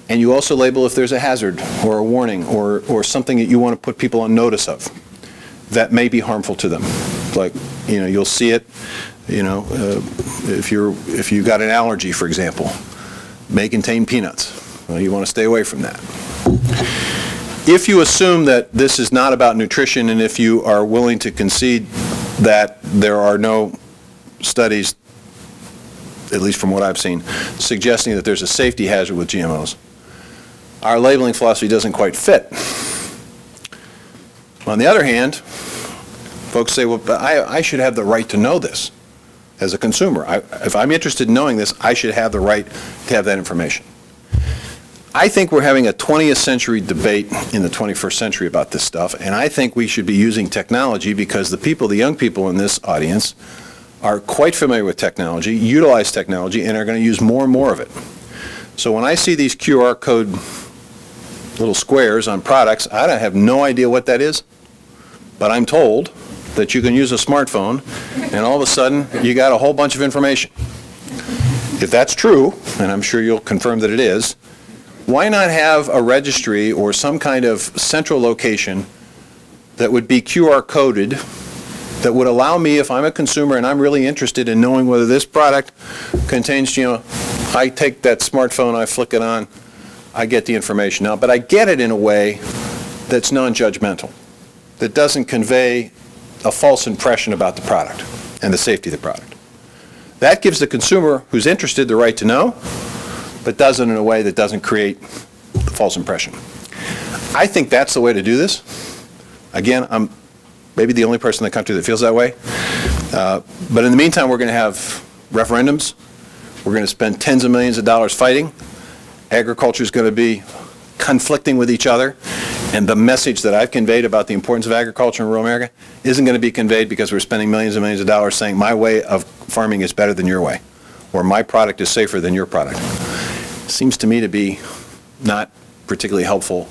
and you also label if there's a hazard or a warning or something that you want to put people on notice of that may be harmful to them. Like, you know, you'll see it, you know, if you got an allergy, for example, may contain peanuts. Well, you want to stay away from that. If you assume that this is not about nutrition, and if you are willing to concede that there are no studies, at least from what I've seen, suggesting that there's a safety hazard with GMOs, our labeling philosophy doesn't quite fit. On the other hand, folks say, well, but I should have the right to know this as a consumer. If I'm interested in knowing this, I should have the right to have that information. I think we're having a 20th century debate in the 21st century about this stuff, and I think we should be using technology because the young people in this audience are quite familiar with technology, utilize technology, and are going to use more and more of it. So when I see these QR code little squares on products, I have no idea what that is, but I'm told that you can use a smartphone, and all of a sudden you got a whole bunch of information. If that's true, and I'm sure you'll confirm that it is, why not have a registry or some kind of central location that would be QR coded that would allow me, if I'm a consumer and I'm really interested in knowing whether this product contains GMO, I take that smartphone, I flick it on, I get the information now, but I get it in a way that's non-judgmental, that doesn't convey a false impression about the product and the safety of the product. That gives the consumer who's interested the right to know, but does it in a way that doesn't create a false impression. I think that's the way to do this. Again, I'm maybe the only person in the country that feels that way. But in the meantime, we're going to have referendums. We're going to spend tens of millions of dollars fighting. Agriculture is going to be conflicting with each other. And the message that I've conveyed about the importance of agriculture in rural America isn't going to be conveyed because we're spending millions and millions of dollars saying my way of farming is better than your way, or my product is safer than your product. Seems to me to be not particularly helpful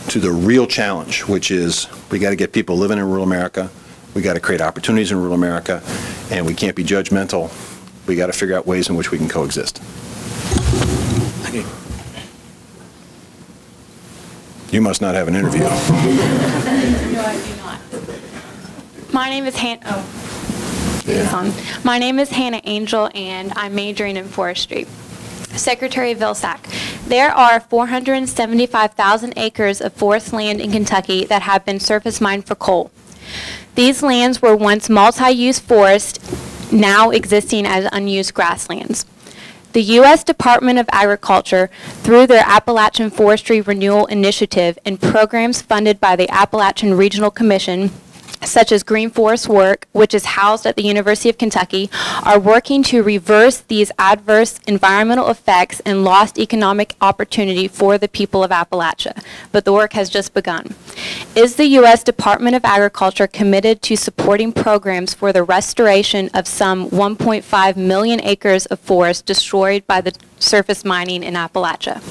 to the real challenge, which is we got to get people living in rural America, we got to create opportunities in rural America, and we can't be judgmental. We got to figure out ways in which we can coexist. You must not have an interview. No, I do not. My name is Hannah. My name is Hannah Angel, and I'm majoring in forestry. Secretary Vilsack, there are 475,000 acres of forest land in Kentucky that have been surface mined for coal. These lands were once multi-use forests, now existing as unused grasslands. The U.S. Department of Agriculture, through their Appalachian Forestry Renewal Initiative and programs funded by the Appalachian Regional Commission, such as Green Forest Work, which is housed at the University of Kentucky, are working to reverse these adverse environmental effects and lost economic opportunity for the people of Appalachia. But the work has just begun. Is the U.S. Department of Agriculture committed to supporting programs for the restoration of some 1.5 million acres of forest destroyed by the surface mining in Appalachia?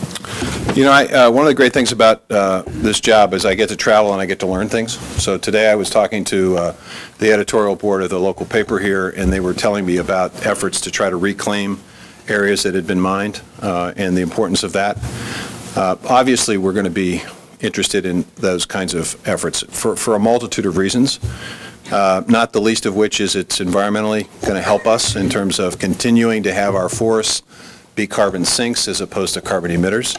You know, one of the great things about this job is I get to travel and I get to learn things. So today I was talking to the editorial board of the local paper here, and they were telling me about efforts to try to reclaim areas that had been mined and the importance of that. Obviously, we're going to be interested in those kinds of efforts for a multitude of reasons, not the least of which is it's environmentally going to help us in terms of continuing to have our forests be carbon sinks as opposed to carbon emitters,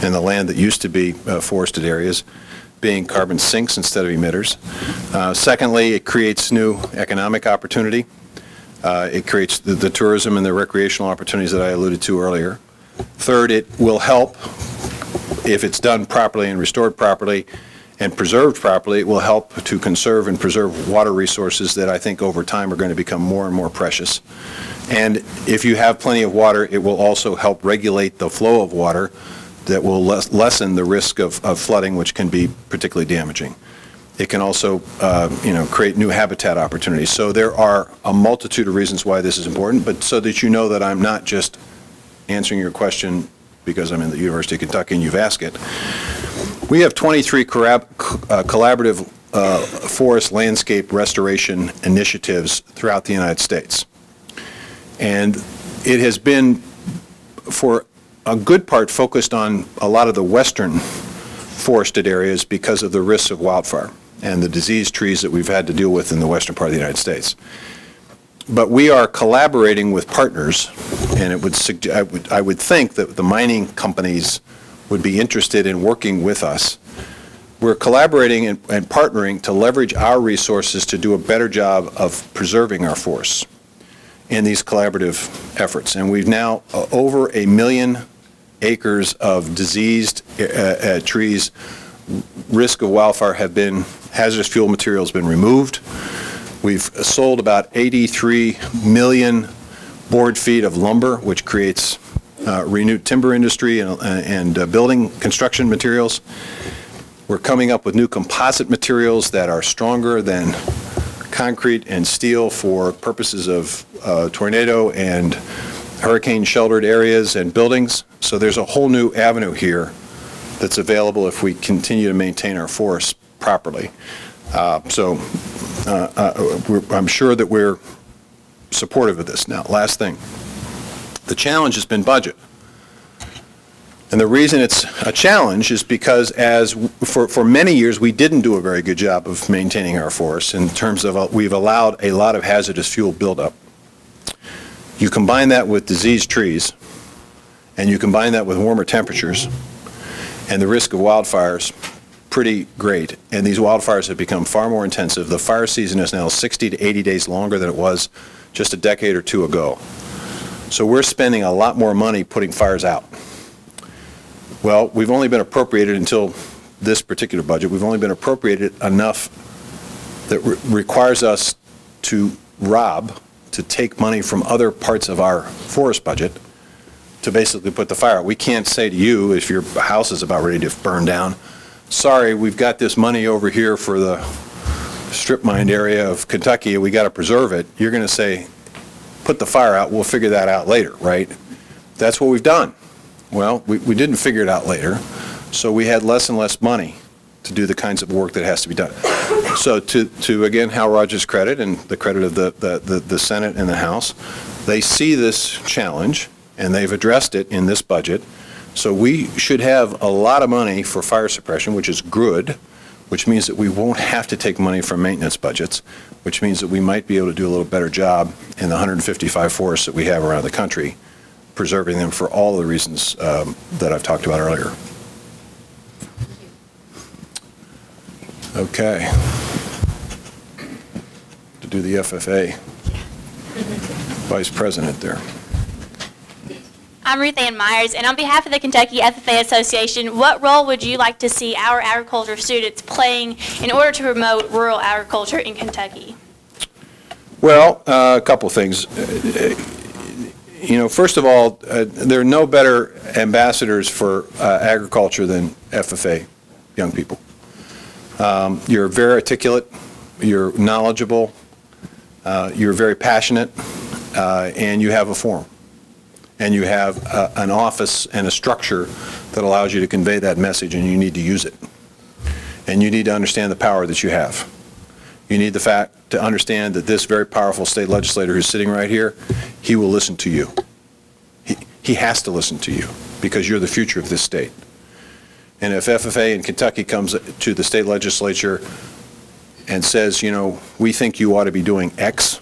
and the land that used to be forested areas being carbon sinks instead of emitters. Secondly, it creates new economic opportunity. It creates the tourism and the recreational opportunities that I alluded to earlier. Third, it will help, if it's done properly and restored properly and preserved properly, it will help to conserve and preserve water resources that I think over time are going to become more and more precious. And if you have plenty of water, it will also help regulate the flow of water that will lessen the risk of flooding, which can be particularly damaging. It can also, create new habitat opportunities. So there are a multitude of reasons why this is important, but so that you know that I'm not just answering your question because I'm in the University of Kentucky and you've asked it. We have 23 collaborative forest landscape restoration initiatives throughout the United States. And it has been, for a good part, focused on a lot of the western forested areas because of the risks of wildfire and the diseased trees that we've had to deal with in the western part of the United States. But we are collaborating with partners, and I would think that the mining companies would be interested in working with us. We're collaborating and partnering to leverage our resources to do a better job of preserving our forests in these collaborative efforts. And we've now over 1 million acres of diseased trees. Risk of wildfire have been, hazardous fuel materials been removed. We've sold about 83 million board feet of lumber, which creates renewed timber industry and building construction materials. We're coming up with new composite materials that are stronger than concrete and steel for purposes of tornado and hurricane sheltered areas and buildings. So there's a whole new avenue here that's available if we continue to maintain our forests properly. I'm sure that we're supportive of this. Now, last thing, the challenge has been budget. And the reason it's a challenge is because for many years we didn't do a very good job of maintaining our forests in terms of we've allowed a lot of hazardous fuel buildup. You combine that with diseased trees, and you combine that with warmer temperatures, and the risk of wildfires, pretty great. And these wildfires have become far more intensive. The fire season is now 60 to 80 days longer than it was just a decade or two ago. So we're spending a lot more money putting fires out. Well, we've only been appropriated until this particular budget. We've only been appropriated enough that requires us to take money from other parts of our forest budget to basically put the fire out. We can't say to you, if your house is about ready to burn down, sorry, we've got this money over here for the strip mined area of Kentucky, we got to preserve it. You're going to say, put the fire out, we'll figure that out later, right? That's what we've done. Well, we didn't figure it out later, so we had less and less money to do the kinds of work that has to be done. So to again, Hal Rogers' credit and the credit of the Senate and the House, they see this challenge and they've addressed it in this budget. So we should have a lot of money for fire suppression, which is good, which means that we won't have to take money from maintenance budgets, which means that we might be able to do a little better job in the 155 forests that we have around the country, preserving them for all the reasons that I've talked about earlier. Okay. To do the FFA. Vice President there. I'm Ruth Ann Myers, and on behalf of the Kentucky FFA Association, what role would you like to see our agriculture students playing in order to promote rural agriculture in Kentucky? Well, a couple things. You know, first of all, there are no better ambassadors for agriculture than FFA young people. You're very articulate, you're knowledgeable, you're very passionate, and you have a forum. And you have an office and a structure that allows you to convey that message, and you need to use it. And you need to understand the power that you have. You need the fact to understand that this very powerful state legislator who's sitting right here, he will listen to you. He has to listen to you because you're the future of this state. And if FFA in Kentucky comes to the state legislature and says, you know, we think you ought to be doing X,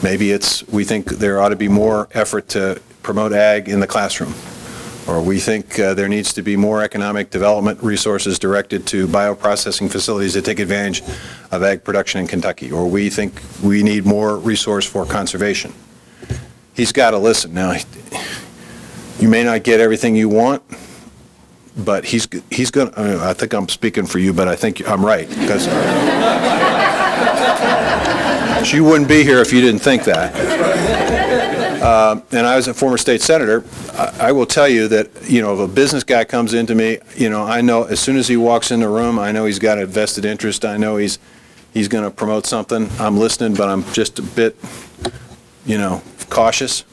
maybe it's we think there ought to be more effort to promote ag in the classroom, or we think there needs to be more economic development resources directed to bioprocessing facilities that take advantage of ag production in Kentucky, or we think we need more resource for conservation. He's got to listen. Now, you may not get everything you want, but he's going to, I think I'm speaking for you, but I think I'm right, because you wouldn't be here if you didn't think that. And I was a former state senator. I will tell you that, you know, if a business guy comes into me, you know, I know as soon as he walks in the room, I know he's got a vested interest. I know he's going to promote something. I'm listening, but I'm just a bit, you know, cautious.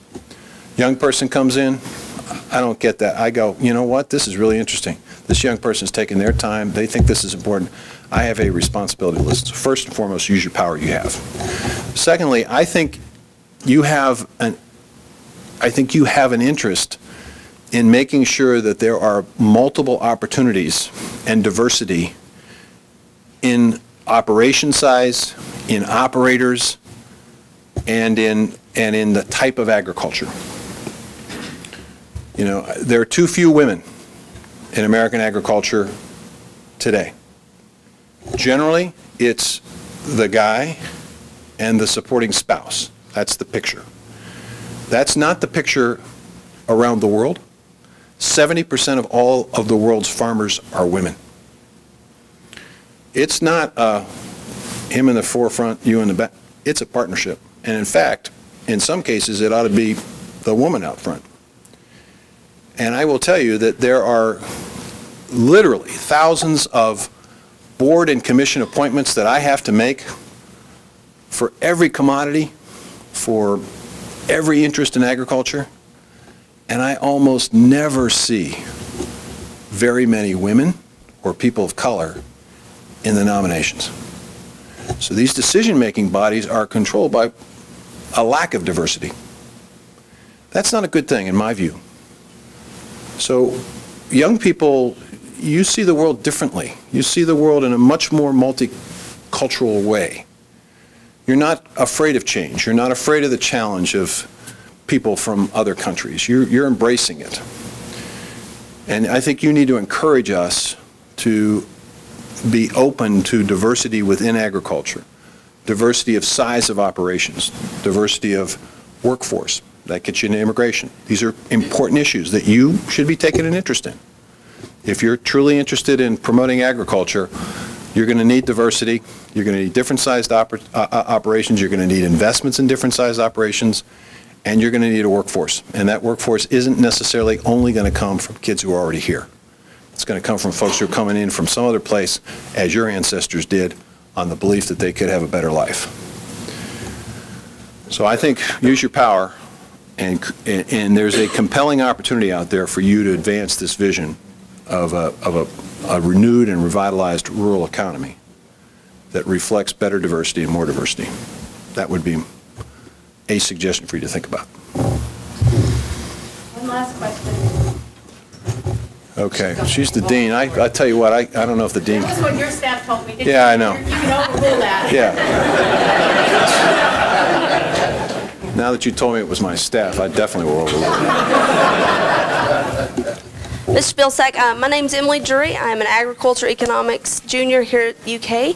Young person comes in, I don't get that. I go, you know what, this is really interesting. This young person's taking their time. They think this is important. I have a responsibility to listen. So first and foremost, use your power you have. Secondly, I think you have an interest in making sure that there are multiple opportunities and diversity in operation size, in operators, and in the type of agriculture. You know, there are too few women in American agriculture today. Generally, it's the guy and the supporting spouse. That's the picture. That's not the picture around the world. 70% of all of the world's farmers are women. It's not him in the forefront, you in the back. It's a partnership. And in fact, in some cases, it ought to be the woman out front. And I will tell you that there are literally thousands of board and commission appointments that I have to make for every commodity, for every interest in agriculture, and I almost never see very many women or people of color in the nominations. So these decision-making bodies are controlled by a lack of diversity. That's not a good thing in my view. So young people, you see the world differently. You see the world in a much more multicultural way. You're not afraid of change. You're not afraid of the challenge of people from other countries. You're embracing it. And I think you need to encourage us to be open to diversity within agriculture, diversity of size of operations, diversity of workforce. That gets you into immigration. These are important issues that you should be taking an interest in. If you're truly interested in promoting agriculture, you're going to need diversity. You're going to need different sized operations. You're going to need investments in different sized operations. And you're going to need a workforce. And that workforce isn't necessarily only going to come from kids who are already here. It's going to come from folks who are coming in from some other place, as your ancestors did, on the belief that they could have a better life. So I think use your power. And there's a compelling opportunity out there for you to advance this vision of a renewed and revitalized rural economy that reflects better diversity and more diversity. That would be a suggestion for you to think about. One last question. Okay, she's the dean. I tell you what, I don't know if the dean... That was what your staff told me. Yeah, I know. You can overrule that. Yeah. Now that you told me it was my staff, I definitely will overrule it. Mr. Vilsack, my name's Emily Drury. I'm an agriculture economics junior here at UK.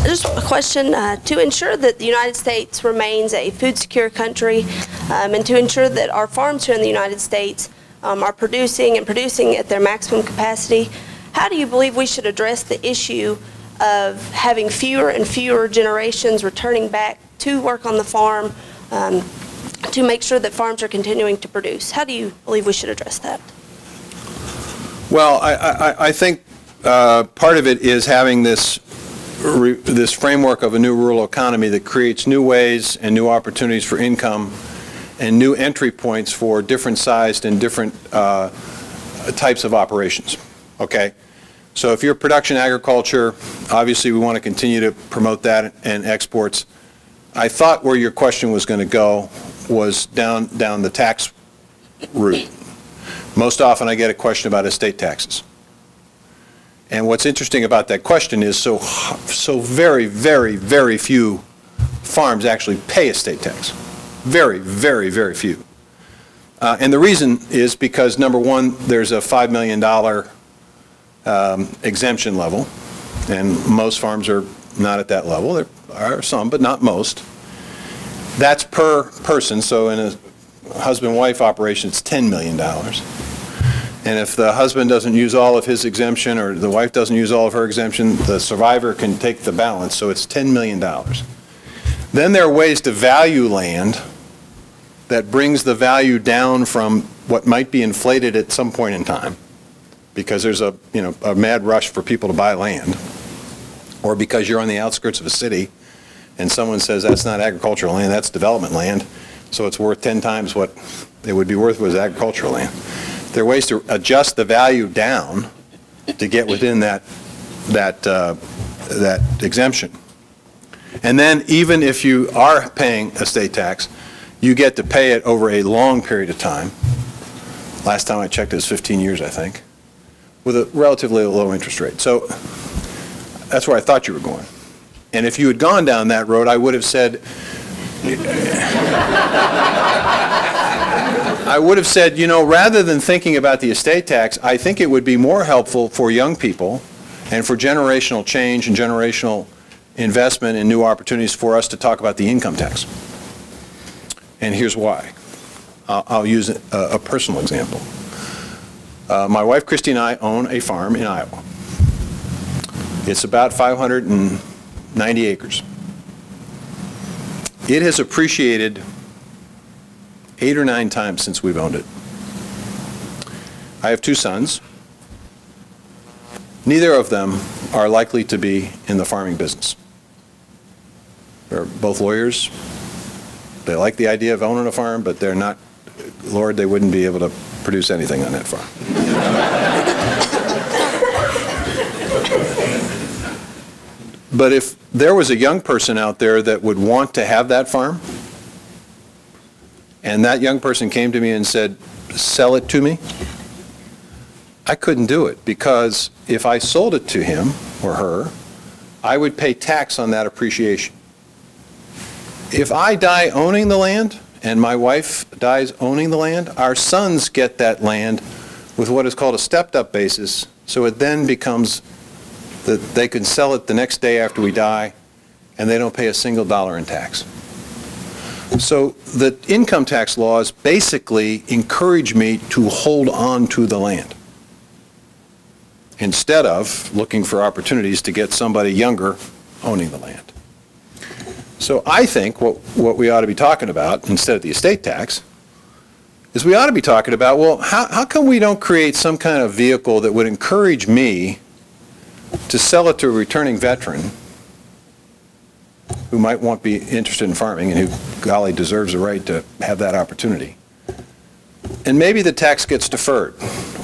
Just a question, to ensure that the United States remains a food secure country and to ensure that our farms here in the United States are producing at their maximum capacity, how do you believe we should address the issue of having fewer and fewer generations returning back to work on the farm to make sure that farms are continuing to produce? How do you believe we should address that? Well, I think part of it is having this framework of a new rural economy that creates new ways and new opportunities for income and new entry points for different sized and different types of operations. Okay? So if you're production agriculture, obviously we want to continue to promote that and exports. I thought where your question was going to go was down the tax route. Most often I get a question about estate taxes. And what's interesting about that question is so very, very, very few farms actually pay estate tax. Very, very, very few. And the reason is because, number one, there's a $5 million exemption level, and most farms are not at that level. There are some, but not most. That's per person, so in a husband-wife operation, it's $10 million. And if the husband doesn't use all of his exemption or the wife doesn't use all of her exemption, the survivor can take the balance, so it's $10 million. Then there are ways to value land that brings the value down from what might be inflated at some point in time because there's a mad rush for people to buy land, or because you're on the outskirts of a city and someone says that's not agricultural land, that's development land, so it's worth 10 times what it would be worth was agricultural land. There are ways to adjust the value down to get within that exemption. And then even if you are paying estate tax, you get to pay it over a long period of time. Last time I checked it was 15 years, I think, with a relatively low interest rate. So that's where I thought you were going. And if you had gone down that road, I would have said, rather than thinking about the estate tax, I think it would be more helpful for young people and for generational change and generational investment in new opportunities for us to talk about the income tax. And here's why. I'll use a personal example. My wife Christy and I own a farm in Iowa. It's about 590 acres. It has appreciated 8 or 9 times since we've owned it. I have 2 sons. Neither of them are likely to be in the farming business. They're both lawyers. They like the idea of owning a farm, but they're not, Lord, they wouldn't be able to produce anything on that farm. But if there was a young person out there that would want to have that farm, and that young person came to me and said, sell it to me, I couldn't do it, because if I sold it to him or her, I would pay tax on that appreciation. If I die owning the land and my wife dies owning the land, our sons get that land with what is called a stepped-up basis, so it then becomes that they can sell it the next day after we die, and they don't pay a single dollar in tax. So the income tax laws basically encourage me to hold on to the land instead of looking for opportunities to get somebody younger owning the land. So I think what we ought to be talking about, instead of the estate tax, is we ought to be talking about, well, how come we don't create some kind of vehicle that would encourage me to sell it to a returning veteran who might want to be interested in farming and who, golly, deserves the right to have that opportunity. And maybe the tax gets deferred,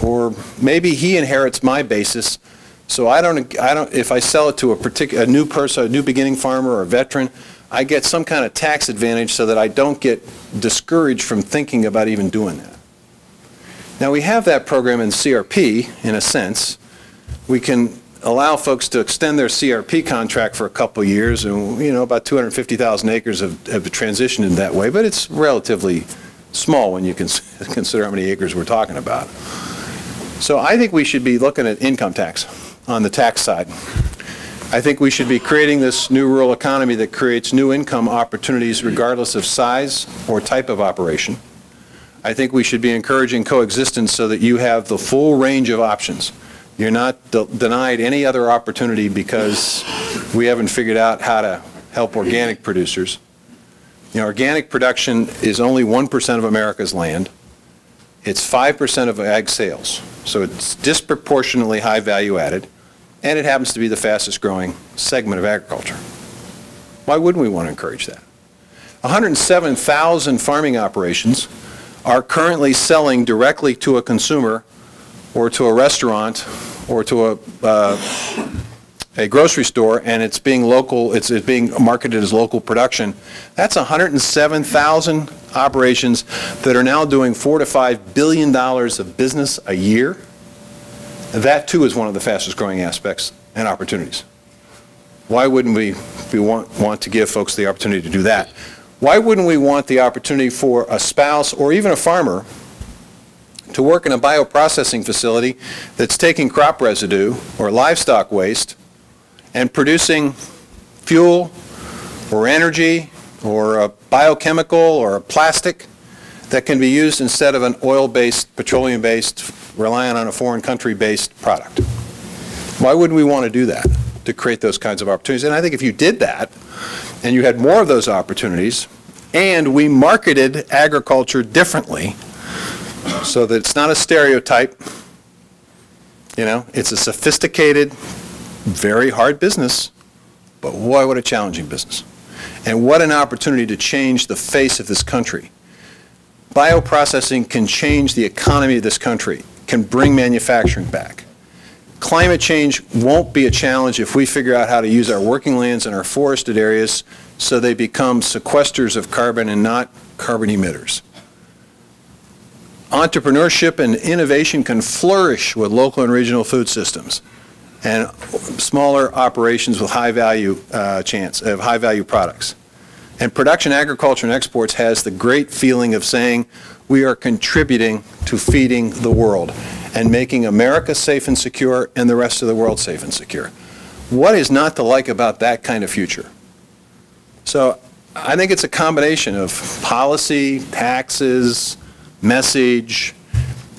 or maybe he inherits my basis. So if I sell it to a new person, a new beginning farmer or a veteran, I get some kind of tax advantage so that I don't get discouraged from thinking about even doing that. Now we have that program in CRP, in a sense. We can allow folks to extend their CRP contract for a couple of years, and about 250,000 acres have transitioned in that way, but it's relatively small when you consider how many acres we're talking about. So I think we should be looking at income tax on the tax side. I think we should be creating this new rural economy that creates new income opportunities regardless of size or type of operation. I think we should be encouraging coexistence so that you have the full range of options. You're not denied any other opportunity because we haven't figured out how to help organic producers. Organic production is only 1% of America's land. It's 5% of ag sales. So it's disproportionately high value added, and it happens to be the fastest growing segment of agriculture. Why wouldn't we want to encourage that? 107,000 farming operations are currently selling directly to a consumer or to a restaurant or to a grocery store, and it's being local, it's being marketed as local production. That's 107,000 operations that are now doing $4 to $5 billion of business a year. That too is one of the fastest growing aspects and opportunities. Why wouldn't we want to give folks the opportunity to do that? Why wouldn't we want the opportunity for a spouse or even a farmer to work in a bioprocessing facility that's taking crop residue or livestock waste and producing fuel or energy or a biochemical or a plastic that can be used instead of an oil-based, petroleum-based, relying on a foreign country-based product? Why wouldn't we want to do that, to create those kinds of opportunities? And I think if you did that, and you had more of those opportunities, and we marketed agriculture differently, so that it's not a stereotype, it's a sophisticated, very hard business, but boy, what a challenging business. And what an opportunity to change the face of this country. Bioprocessing can change the economy of this country, can bring manufacturing back. Climate change won't be a challenge if we figure out how to use our working lands and our forested areas so they become sequesters of carbon and not carbon emitters. Entrepreneurship and innovation can flourish with local and regional food systems and smaller operations with high value high value products. And production, agriculture, and exports has the great feeling of saying we are contributing to feeding the world and making America safe and secure and the rest of the world safe and secure. What is not to like about that kind of future? So I think it's a combination of policy, taxes, message,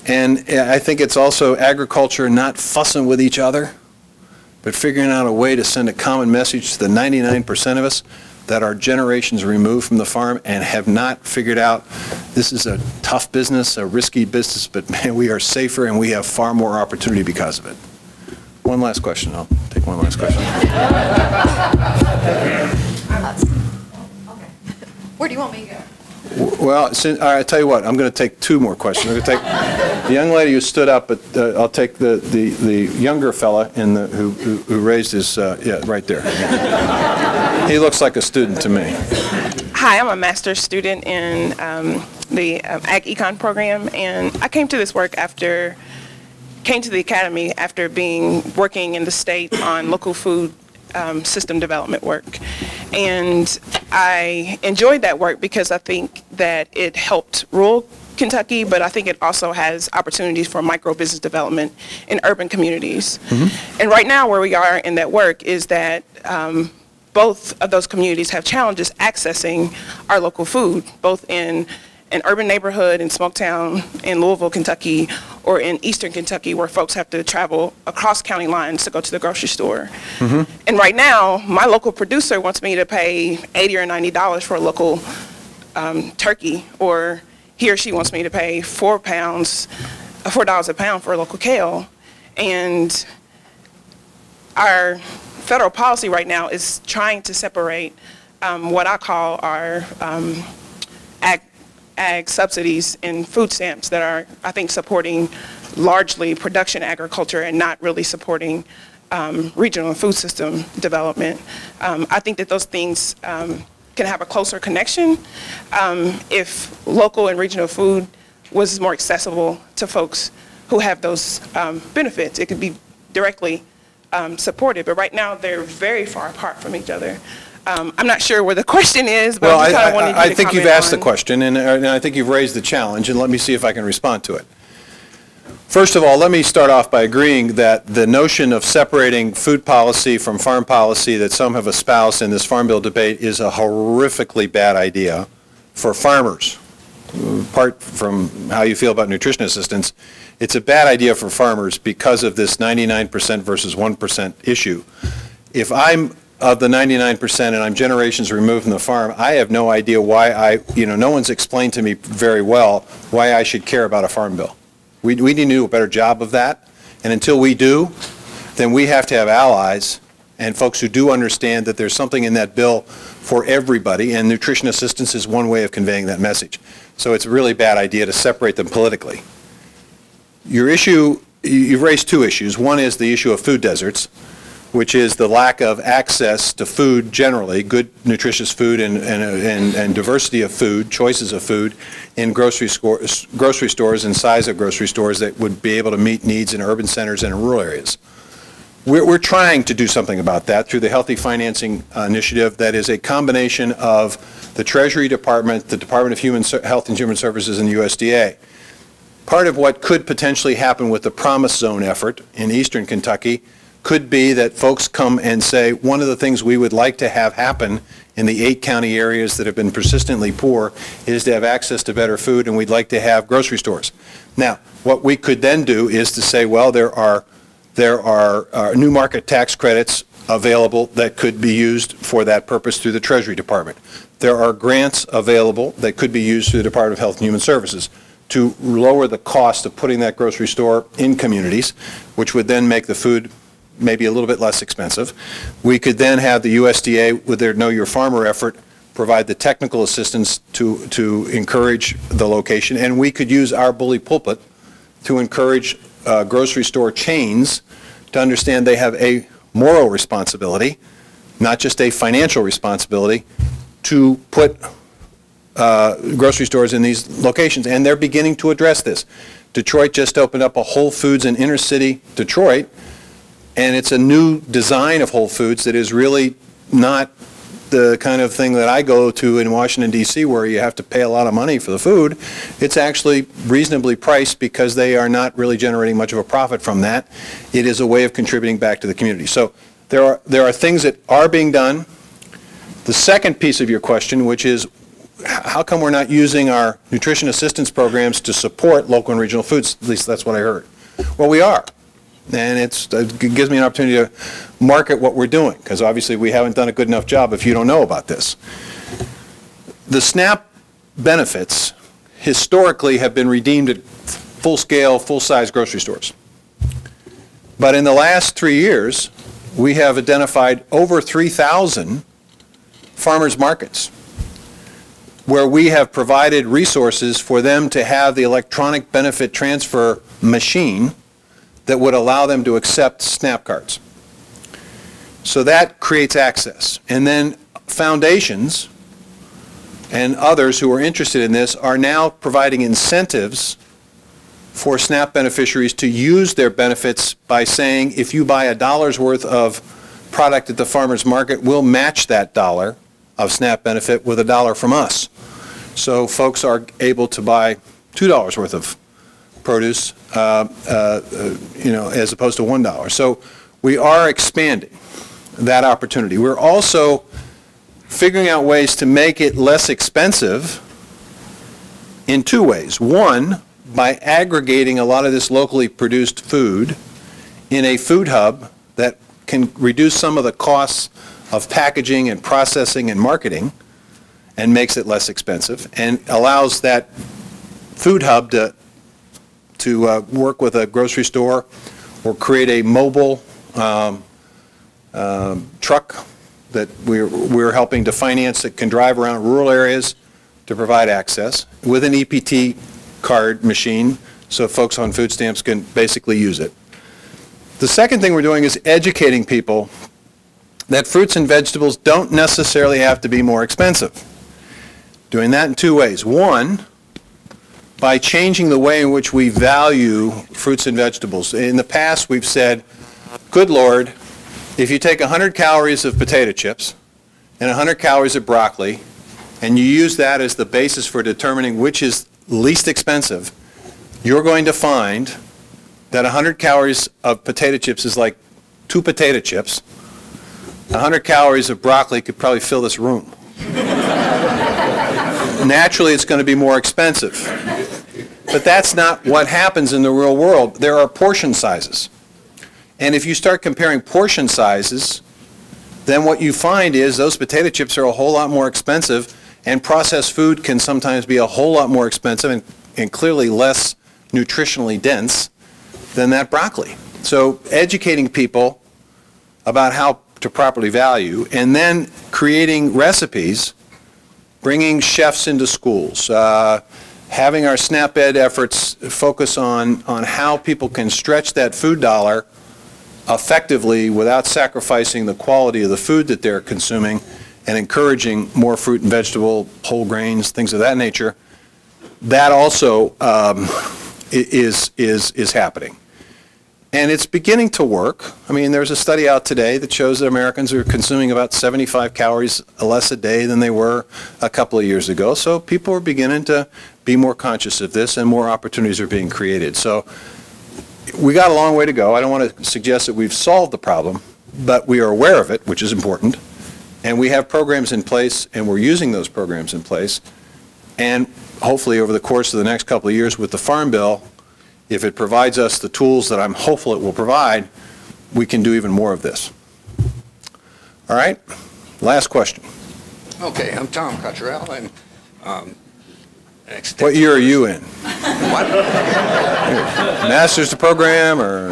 and I think it's also agriculture not fussing with each other, but figuring out a way to send a common message to the 99% of us that are generations removed from the farm and have not figured out this is a tough business, a risky business, but man, we are safer and we have far more opportunity because of it. One last question. I'll take one last question. Where do you want me to go? Well, I tell you what, I'm going to take two more questions. I'm going to take the young lady who stood up, but I'll take the younger fella who raised his, yeah, right there. He looks like a student to me. Hi, I'm a master's student in the Ag Econ program, and I came to this work came to the academy after working in the state on local food system development work. And I enjoyed that work because I think that it helped rural Kentucky, but I think it also has opportunities for micro business development in urban communities. Mm-hmm. And right now where we are in that work is that both of those communities have challenges accessing our local food, both in an urban neighborhood in Smoketown in Louisville, Kentucky, or in eastern Kentucky where folks have to travel across county lines to go to the grocery store. Mm-hmm. And right now, my local producer wants me to pay $80 or $90 for a local turkey, or he or she wants me to pay $4 a pound for a local kale. And our federal policy right now is trying to separate what I call our ag subsidies and food stamps that are, I think, supporting largely production agriculture and not really supporting regional food system development. I think that those things can have a closer connection if local and regional food was more accessible to folks who have those benefits. It could be directly supported, but right now they're very far apart from each other. I'm not sure where the question is, but well, I just kind of wanted you to I think you've comment asked on. the question, and I think you've raised the challenge, and let me see if I can respond to it. First of all, let me start off by agreeing that the notion of separating food policy from farm policy that some have espoused in this Farm Bill debate is a horrifically bad idea for farmers. Apart from how you feel about nutrition assistance, it's a bad idea for farmers because of this 99% versus 1% issue. If I'm of the 99% and I'm generations removed from the farm, I have no idea why no one's explained to me very well why I should care about a farm bill. We need to do a better job of that, and until we do, then we have to have allies and folks who do understand that there's something in that bill for everybody, and nutrition assistance is one way of conveying that message. So it's a really bad idea to separate them politically. Your issue, you've raised two issues. One is the issue of food deserts, which is the lack of access to food generally, good nutritious food and diversity of food, choices of food in grocery stores and size of grocery stores that would be able to meet needs in urban centers and in rural areas. We're trying to do something about that through the Healthy Financing Initiative that is a combination of the Treasury Department, the Department of Health and Human Services, and the USDA. Part of what could potentially happen with the Promise Zone effort in eastern Kentucky could be that folks come and say, one of the things we would like to have happen in the 8 county areas that have been persistently poor is to have access to better food, and we'd like to have grocery stores. Now, what we could then do is to say, well, there are new market tax credits available that could be used for that purpose through the Treasury Department. There are grants available that could be used through the Department of Health and Human Services to lower the cost of putting that grocery store in communities, which would then make the food maybe a little bit less expensive. We could then have the USDA, with their Know Your Farmer effort, provide the technical assistance to encourage the location, and we could use our bully pulpit to encourage grocery store chains to understand they have a moral responsibility, not just a financial responsibility, to put grocery stores in these locations, and they're beginning to address this. Detroit just opened up a Whole Foods in inner city Detroit, and it's a new design of Whole Foods that is really not the kind of thing that I go to in Washington, D.C., where you have to pay a lot of money for the food. It's actually reasonably priced because they are not really generating much of a profit from that. It is a way of contributing back to the community. So there are things that are being done. The second piece of your question, which is how come we're not using our nutrition assistance programs to support local and regional foods? At least that's what I heard. Well, we are. And it gives me an opportunity to market what we're doing, because obviously we haven't done a good enough job if you don't know about this. The SNAP benefits historically have been redeemed at full-scale, full-size grocery stores. But in the last 3 years, we have identified over 3,000 farmers markets where we have provided resources for them to have the electronic benefit transfer machine that would allow them to accept SNAP cards. So that creates access. And then foundations and others who are interested in this are now providing incentives for SNAP beneficiaries to use their benefits by saying, if you buy $1 worth of product at the farmer's market, we'll match that $1 of SNAP benefit with $1 from us. So folks are able to buy $2 worth of produce, as opposed to $1. So we are expanding that opportunity. We're also figuring out ways to make it less expensive in 2 ways. One, by aggregating a lot of this locally produced food in a food hub that can reduce some of the costs of packaging and processing and marketing and makes it less expensive, and allows that food hub to work with a grocery store or create a mobile truck that we're helping to finance that can drive around rural areas to provide access with an EPT card machine so folks on food stamps can basically use it. The second thing we're doing is educating people that fruits and vegetables don't necessarily have to be more expensive. Doing that in two ways. One, by changing the way in which we value fruits and vegetables. In the past, we've said, good Lord, if you take 100 calories of potato chips and 100 calories of broccoli, and you use that as the basis for determining which is least expensive, you're going to find that 100 calories of potato chips is like 2 potato chips. 100 calories of broccoli could probably fill this room. Naturally, it's going to be more expensive. But that's not what happens in the real world. There are portion sizes. And if you start comparing portion sizes, then what you find is those potato chips are a whole lot more expensive, and processed food can sometimes be a whole lot more expensive and clearly less nutritionally dense than that broccoli. So educating people about how to properly value, and then creating recipes, bringing chefs into schools, having our SNAP Ed efforts focus on how people can stretch that food dollar effectively without sacrificing the quality of the food that they're consuming, and encouraging more fruit and vegetable, whole grains, things of that nature. That also is happening. And it's beginning to work. I mean, there's a study out today that shows that Americans are consuming about 75 calories less a day than they were a couple of years ago. So people are beginning to be more conscious of this, and more opportunities are being created. So we got a long way to go. I don't want to suggest that we've solved the problem, but we are aware of it, which is important. And we have programs in place, and we're using those programs in place. And hopefully over the course of the next couple of years with the Farm Bill, if it provides us the tools that I'm hopeful it will provide, we can do even more of this. All right, last question. Okay, I'm Tom Cottrell. I'm what year are you in? What? Master's the program, or?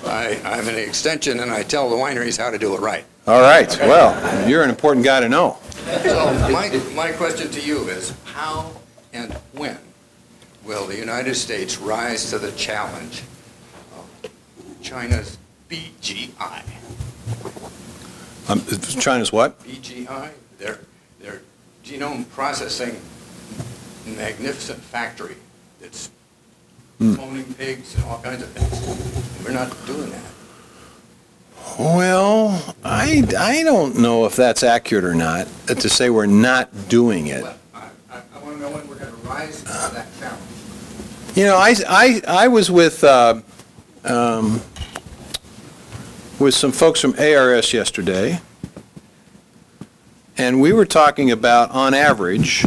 I'm in the extension, and I tell the wineries how to do it right. All right, well, you're an important guy to know. So my question to you is, how and when will the United States rise to the challenge of China's BGI? China's what? BGI, their genome processing magnificent factory that's cloning pigs and all kinds of things. We're not doing that. Well, I don't know if that's accurate or not, to say we're not doing it. Well, I want to know when we're going to rise to that challenge. You know, I was with some folks from ARS yesterday, and we were talking about, on average,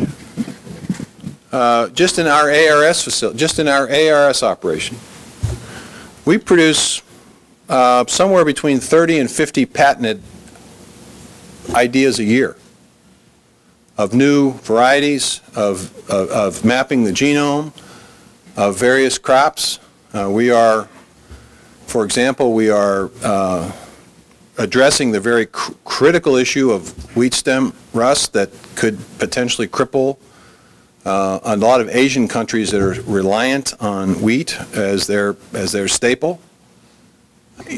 just in our ARS facility, just in our ARS operation, we produce somewhere between 30 and 50 patented ideas a year of new varieties, of mapping the genome, of various crops. We are, for example, we are addressing the very critical issue of wheat stem rust that could potentially cripple a lot of Asian countries that are reliant on wheat as their staple.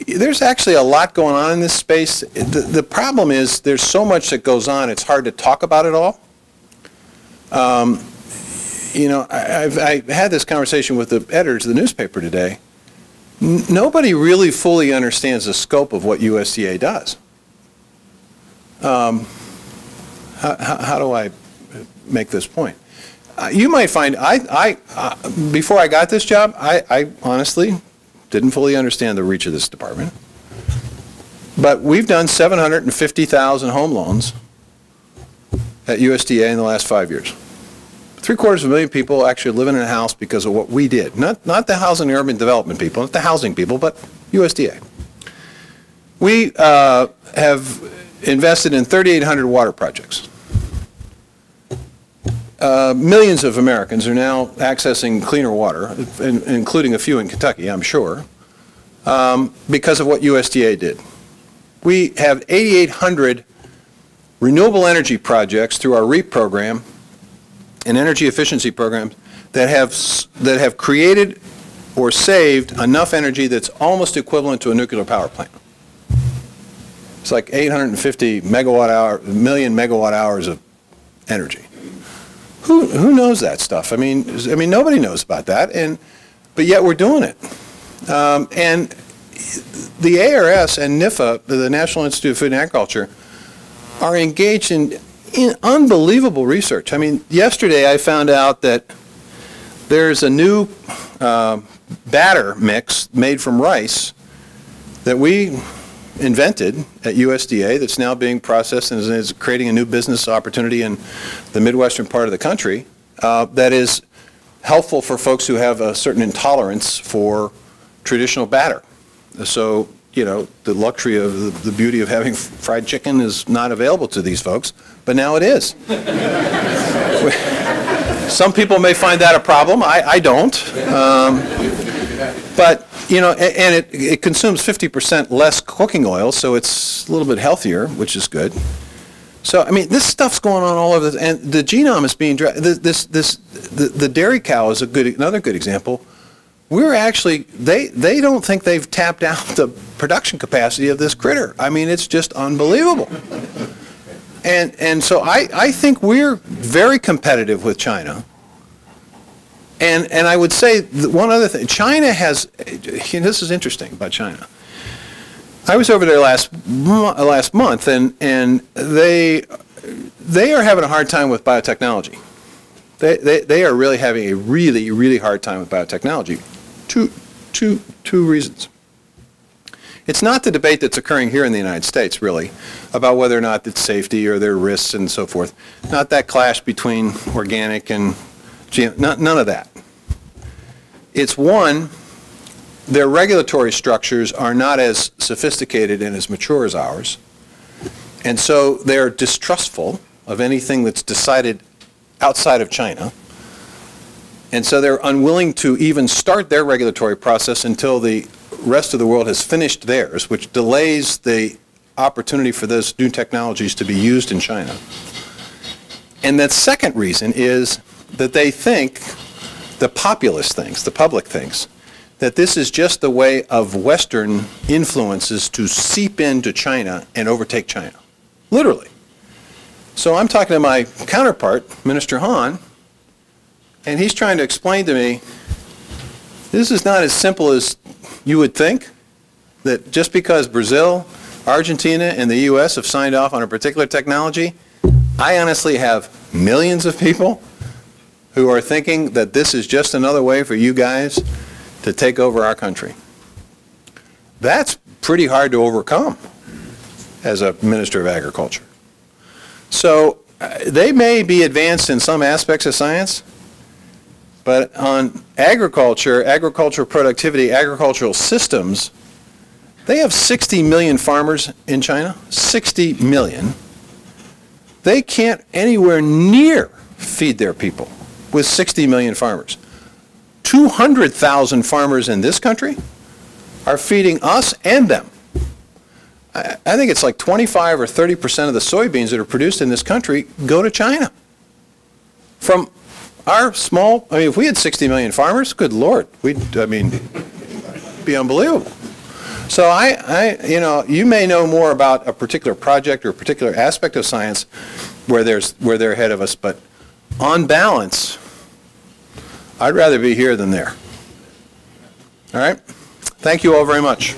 There's actually a lot going on in this space. The problem is there's so much that goes on, it's hard to talk about it all. You know, I had this conversation with the editors of the newspaper today. Nobody really fully understands the scope of what USDA does. How do I make this point? You might find, before I got this job, I honestly didn't fully understand the reach of this department. But we've done 750,000 home loans at USDA in the last 5 years. 750,000 people actually living in a house because of what we did. Not the housing and urban development people, not the housing people, but USDA. We have invested in 3,800 water projects. Millions of Americans are now accessing cleaner water, including a few in Kentucky, I'm sure, because of what USDA did. We have 8,800 renewable energy projects through our REAP program and energy efficiency programs that have created or saved enough energy that's almost equivalent to a nuclear power plant. It's like 850 million megawatt hours of energy. Who knows that stuff? I mean, nobody knows about that, but yet we're doing it. And the ARS and NIFA, the National Institute of Food and Agriculture, are engaged in unbelievable research. I mean, yesterday I found out that there's a new batter mix made from rice that we invented at USDA that's now being processed and is creating a new business opportunity in the Midwestern part of the country that is helpful for folks who have a certain intolerance for traditional batter. So, you know, the luxury of the beauty of having fried chicken is not available to these folks, but now it is. Some people may find that a problem. I don't. But, you know, and it consumes 50% less cooking oil, so it's a little bit healthier, which is good. So, I mean, this stuff's going on all over, and the genome is being, the dairy cow is another good example. We're actually, they don't think they've tapped out the production capacity of this critter. I mean, it's just unbelievable. And so I think we're very competitive with China. And I would say one other thing, China has, this is interesting about China. I was over there last month, and they are having a hard time with biotechnology. They are really having a really hard time with biotechnology. Two reasons. It's not the debate that's occurring here in the United States, really, about whether or not it's safety or there are risks and so forth. Not that clash between organic and GM, none of that. It's one, their regulatory structures are not as sophisticated and as mature as ours, and so they're distrustful of anything that's decided outside of China. And so they're unwilling to even start their regulatory process until the rest of the world has finished theirs, which delays the opportunity for those new technologies to be used in China. And the second reason is that they think, the populace thinks, the public thinks, that this is just the way of Western influences to seep into China and overtake China. Literally. So I'm talking to my counterpart, Minister Han, and he's trying to explain to me, this is not as simple as you would think, that just because Brazil, Argentina, and the US have signed off on a particular technology, I honestly have millions of people who are thinking that this is just another way for you guys to take over our country. That's pretty hard to overcome as a Minister of Agriculture. So they may be advanced in some aspects of science, but on agriculture, agricultural productivity, agricultural systems, they have 60 million farmers in China, 60 million. They can't anywhere near feed their people with 60 million farmers. 200,000 farmers in this country are feeding us and them. I think it's like 25 or 30% of the soybeans that are produced in this country go to China. From our small, I mean, if we had 60 million farmers, good Lord, I mean, it'd be unbelievable. So you know, you may know more about a particular project or a particular aspect of science where they're ahead of us, but on balance, I'd rather be here than there. All right? Thank you all very much.